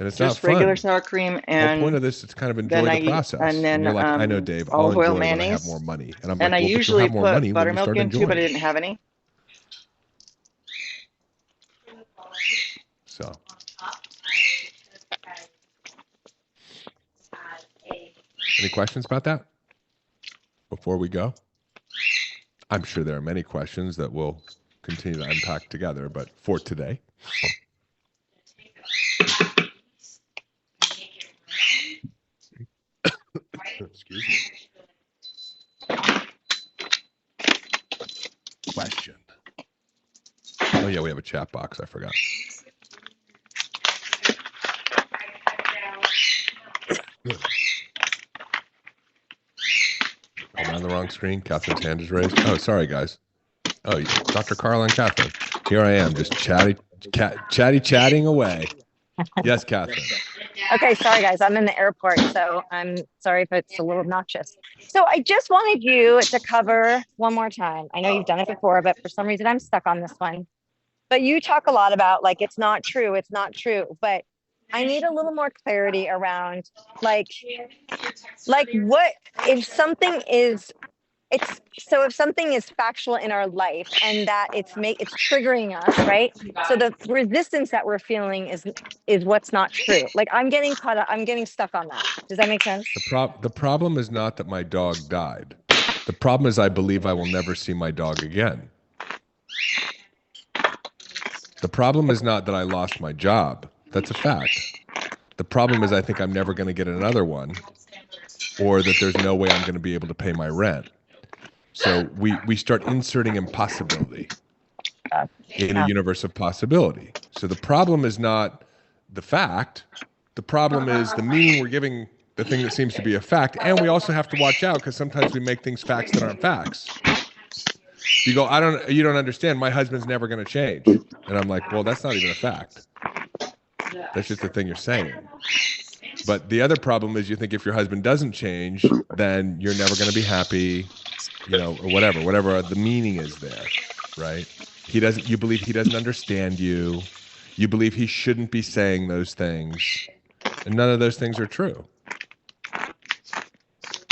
And it's just not fun. Regular sour cream. And the point of this, it's kind of enjoy the process. And then you're like, I know, Dave, I'll olive oil enjoy it when I have mayonnaise. more money. And I'm and like, I well, usually but you'll have more money put when you buttermilk start in too, enjoying but I it. didn't have any. So. Any questions about that before we go? I'm sure there are many questions that we'll continue to unpack together, but for today. Excuse me. Question. Oh yeah, we have a chat box. I forgot. I'm on the wrong screen. Catherine's hand is raised. Oh, sorry, guys. Oh, Dr. Carl and Catherine. Here I am, just chatting away. Yes, Catherine. Okay, sorry, guys. I'm in the airport, so I'm sorry if it's a little obnoxious. So I just wanted you to cover one more time. I know you've done it before, but for some reason I'm stuck on this one. But you talk a lot about like, it's not true. But I need a little more clarity around like what if something is if something is factual in our life and that it's triggering us, right? So the resistance that we're feeling is what's not true. Like I'm getting stuck on that. Does that make sense? The problem is not that my dog died. The problem is I believe I will never see my dog again. The problem is not that I lost my job. That's a fact. The problem is I think I'm never going to get another one, or that there's no way I'm going to be able to pay my rent. So we start inserting impossibility in a universe of possibility. So the problem is not the fact. The problem is the meaning we're giving the thing that seems to be a fact. And we also have to watch out because sometimes we make things facts that aren't facts. You go, you don't understand. My husband's never going to change. And I'm like, well, that's not even a fact. That's just the thing you're saying. But the other problem is you think if your husband doesn't change, then you're never going to be happy, or whatever the meaning is there, right? You believe he doesn't understand you. You believe he shouldn't be saying those things. And none of those things are true.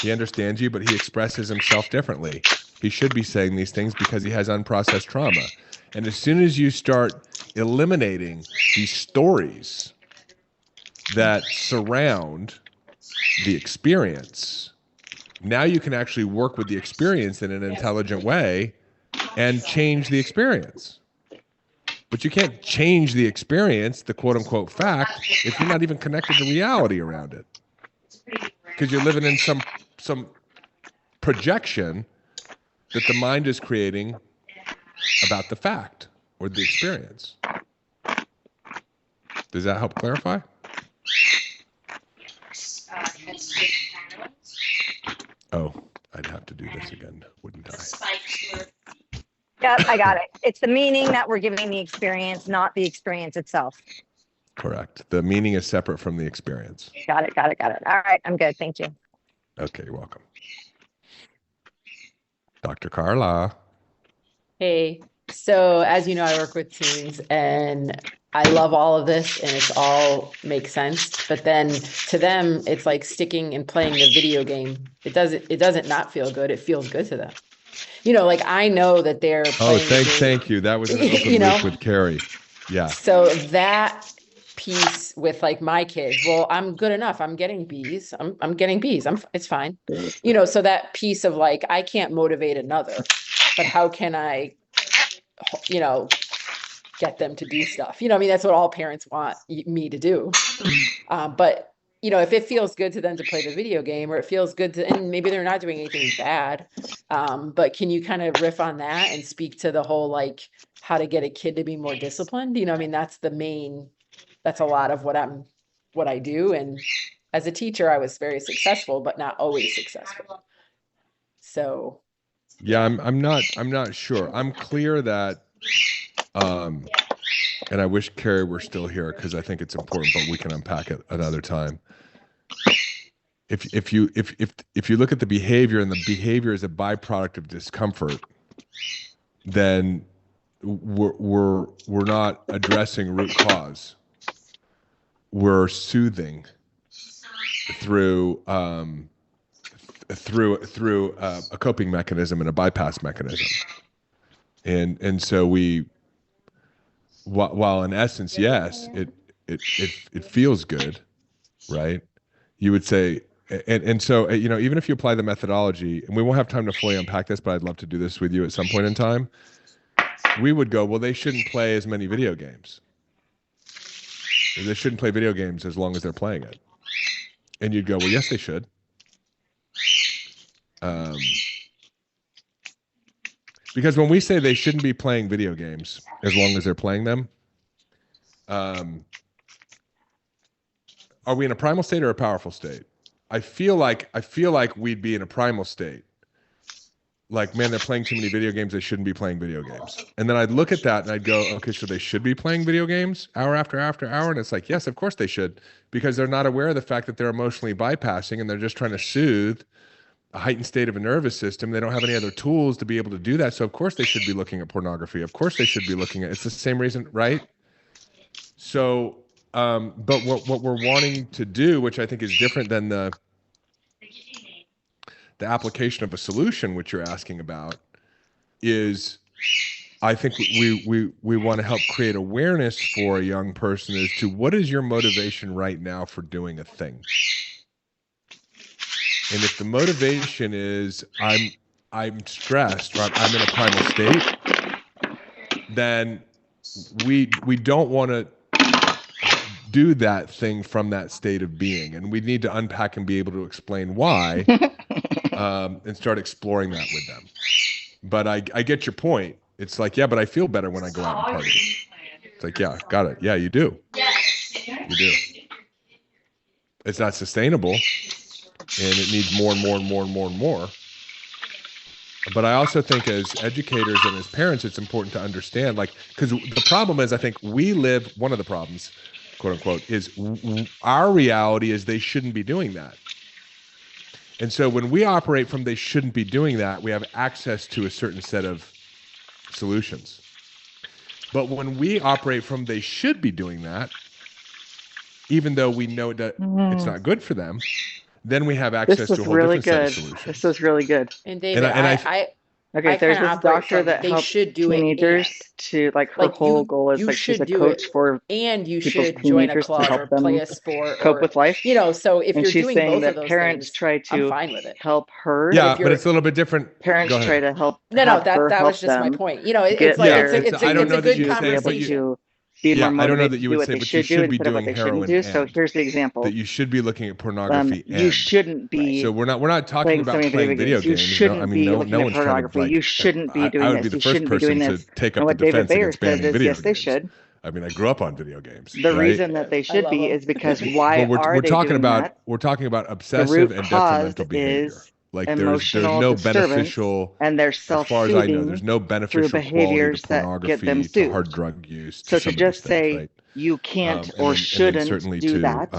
He understands you, but he expresses himself differently. He should be saying these things because he has unprocessed trauma. And as soon as you start eliminating these stories that surround the experience, now you can actually work with the experience in an intelligent way and change the experience. But you can't change the experience, the quote unquote fact, if you're not even connected to reality around it. Because you're living in some projection that the mind is creating about the fact or the experience. Does that help clarify? Oh, I'd have to do this again, wouldn't I? Yep, I got it. It's the meaning that we're giving the experience, not the experience itself. Correct. The meaning is separate from the experience. Got it. All right, I'm good. Thank you. Okay, you're welcome. Dr. Carla. Hey, so as you know, I work with teens and I love all of this and it's all makes sense. But then to them, it's like sticking and playing the video game. It doesn't not feel good. It feels good to them. Like I know that they're playing. Oh, thank you. That was an open loop with Carrie. Yeah. So that piece with like my kids, well, I'm good enough. I'm getting B's. I'm getting B's. It's fine. So that piece of like, I can't motivate another, but how can I, get them to do stuff? That's what all parents want me to do. But if it feels good to them to play the video game, or it feels good to, and maybe they're not doing anything bad. But can you kind of riff on that and speak to the whole, like how to get a kid to be more disciplined? That's a lot of what I do. And as a teacher, I was very successful, but not always successful. So. Yeah, I'm not sure. I'm clear that, and I wish Carrie were still here because I think it's important, but we can unpack it another time. If you look at the behavior and the behavior is a byproduct of discomfort, then we're not addressing root cause. We're soothing through a coping mechanism and a bypass mechanism, and so while in essence, yes, it feels good, right? You would say, and so even if you apply the methodology, and we won't have time to fully unpack this, but I'd love to do this with you at some point in time. We would go, well, they shouldn't play as many video games. They shouldn't play video games as long as they're playing it. And you'd go, well, yes, they should. Because when we say they shouldn't be playing video games as long as they're playing them, are we in a primal state or a powerful state? I feel like we'd be in a primal state. Like, man, they're playing too many video games. They shouldn't be playing video games. And then I'd look at that and I'd go, okay, so they should be playing video games hour after hour. And it's like, yes, of course they should, because they're not aware of the fact that they're emotionally bypassing and they're just trying to soothe a heightened state of a nervous system. They don't have any other tools to be able to do that. So of course they should be looking at pornography. Of course they should be looking at, it's the same reason, right? So, but what we're wanting to do, which I think is different than the application of a solution, which you're asking about, is I think we want to help create awareness for a young person as to what is your motivation right now for doing a thing. And if the motivation is I'm stressed, or I'm in a primal state, then we don't want to do that thing from that state of being, and we need to unpack and be able to explain why, and start exploring that with them. But I get your point. It's like, yeah, but I feel better when I go out and party. It's like, yeah, got it. Yeah, you do. You do. It's not sustainable, and it needs more and more and more and more and more. But I also think as educators and as parents, it's important to understand, like, because the problem is, I think one of the problems, quote unquote, is our reality is they shouldn't be doing that. And so when we operate from they shouldn't be doing that, we have access to a certain set of solutions. But when we operate from they should be doing that, even though we know that it's not good for them, then we have access to a whole different set of solutions. This is really good. And David, Okay, I there's kind of this operate doctor from that they helps should do teenagers it to like her like whole goal is you like she's should a do coach it for and you people's should join a teenagers to club or help them play a sport cope or with life. so if And you're she's doing saying both of that those parents things, try I'm to fine with it. help her. But Yeah, if but you're it's a little bit different. Parents Go try ahead. to help no, have that her was help just my them point. You know, get it's like their it's I don't a know that good you would say, but conversation. to be more I don't know motivated that to you do would what say, they but you should do should be instead of what doing they shouldn't heroin do. So and here's the example. that you should be looking at pornography You and. shouldn't be So we're not talking playing about so many playing video games. You games. shouldn't I mean, be no looking at one's trying to pornography. like. You shouldn't be doing I would be this. the You first shouldn't be doing person to this. take And up the what David defense Bayer against says banning is, video yes, they games. should. I mean, I grew up on video games. The right? reason that they should love be them. is because why Well, are we're they talking doing about that? we're talking about The obsessive root and cause detrimental behavior. is Like there's emotional no disturbance, beneficial, and they're as far as I know, self-soothing there's no through beneficial quality behaviors to that get them pornography, to hard soothed. drug use, So to to some of these just things, say right? you can't And or then shouldn't certainly do to that,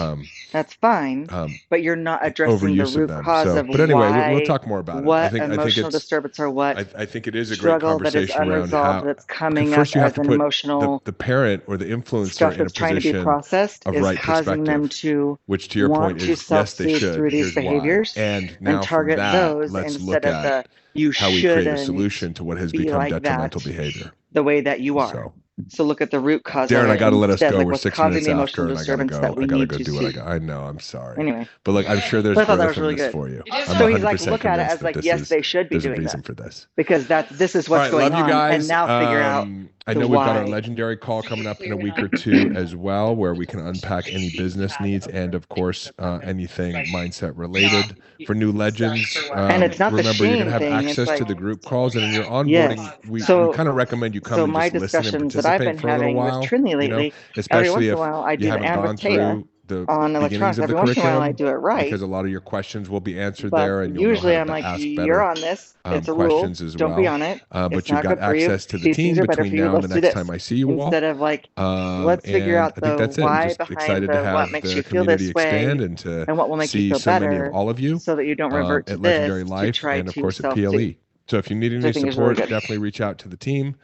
that's fine, but you're not addressing the overuse of root them. cause So, of but anyway, we'll why, talk more about it. I what think emotional it's disturbance or what I think it is a great struggle that is conversation around unresolved how. that's And coming up first, you have as to an put emotional the parent or the influencer stuff in a that's trying to be position processed of is right causing them perspective. to Which, to your want point, to is yes, they self-soothe should. through these Here's why. behaviors And and now from target that, those let's instead look of the at you how we create a shouldn't solution to what has be become like detrimental that behavior. the way that you are. So, So look at the root cause of Darren, I it got to let us instead, go. like We're what's 6 causing minutes the after, emotional and I got to disturbance go. that we I got to need go to do what I soothe. got. I know. I'm sorry. Anyway, But like, I'm sure there's but I thought that growth was in really this good. for you. It is I'm So he's like, 100% look at it convinced as that like, this yes, is they should be there's a doing reason that for this. because this is All what's right, going love you on, and guys. now figure out I the know we've got our why. legendary call coming up in a week or two as well, where we can unpack any business needs and, of course, anything mindset related for new legends. And it's not the Remember, you're going shame to have thing. It's access to like, the group calls, and in your yes. onboarding, we So kind of recommend you come so and my just listen and discussions that I've been participate for a little having with while. Trinley You know, lately, every especially once in a if while I you do the haven't gone Amatea through the on beginnings electronics. of the Every once in a while I curriculum, do it right. because a lot of your questions will be answered But there, and you'll know usually how I'm to like, ask you're better on this. It's a rule. questions as Don't be well. on it. But It's you've not got good for you. access to the These team things are better for between you. now and Let's the do next time this. I see you all. Instead of like, let's figure And out I think the that's it. why Just behind excited to the what have makes the you feel community this way expand and to and what will make you see feel so many better of all of you so that you don't revert to at Legendary this to Life try and, of to course, at self-soothe. PLE. So if you need Which any I think is really support, good. definitely reach out to the team.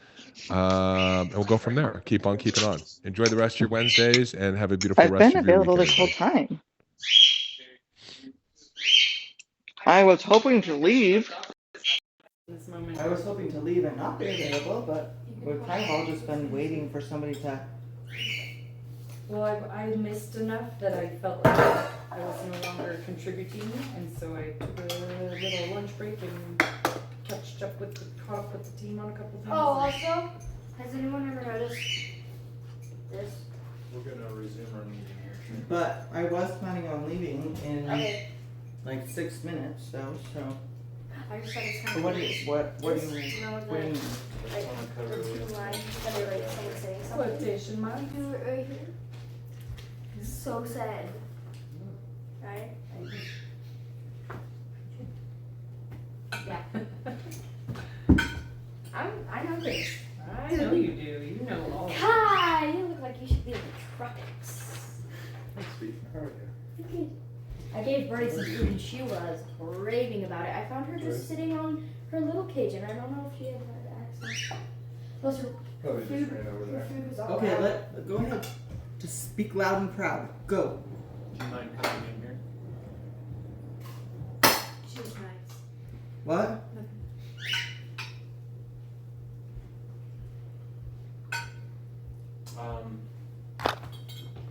And we'll go from there. Keep on keeping on. Enjoy the rest of your Wednesdays and have a beautiful I've rest been of your available weekend, this whole everybody. time. I was hoping to leave. I was hoping to leave and not be available, but we've kind of all just been waiting for somebody to. Well, I missed enough that I felt like I was no longer contributing, and so I took a little lunch break and caught up with the team on a couple things. Oh, also, has anyone ever noticed this? We're gonna resume our meeting here. But I was planning on leaving in Okay. like 6 minutes, though. So. I just thought it's kind So of what do weird. you what do This, you you know, what do you mean? like the two lines that are like someone saying something. Quotation marks. Do it right here. So sad. Right? Yeah. I know this. I know you do. You know all. Hi! You look like you should be in the tropics. Thanks, Pete. How are you? I gave Birdie some food and she was raving about it. I found her just sitting on her little cage and I don't know if she had access. Plus her Probably food, just ran over her there. food was all Okay, out. go ahead. Just speak loud and proud. Go. Do you mind coming in here? She was nice. What?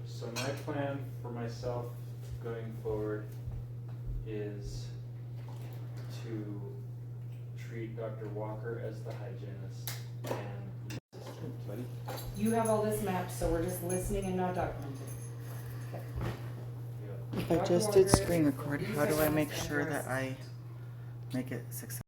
So my plan for myself going forward is to treat Dr. Walker as the hygienist and assistant. Buddy? You have all this mapped, so we're just listening and not documenting. If I just did screen record, how do I make sure that I make it successful?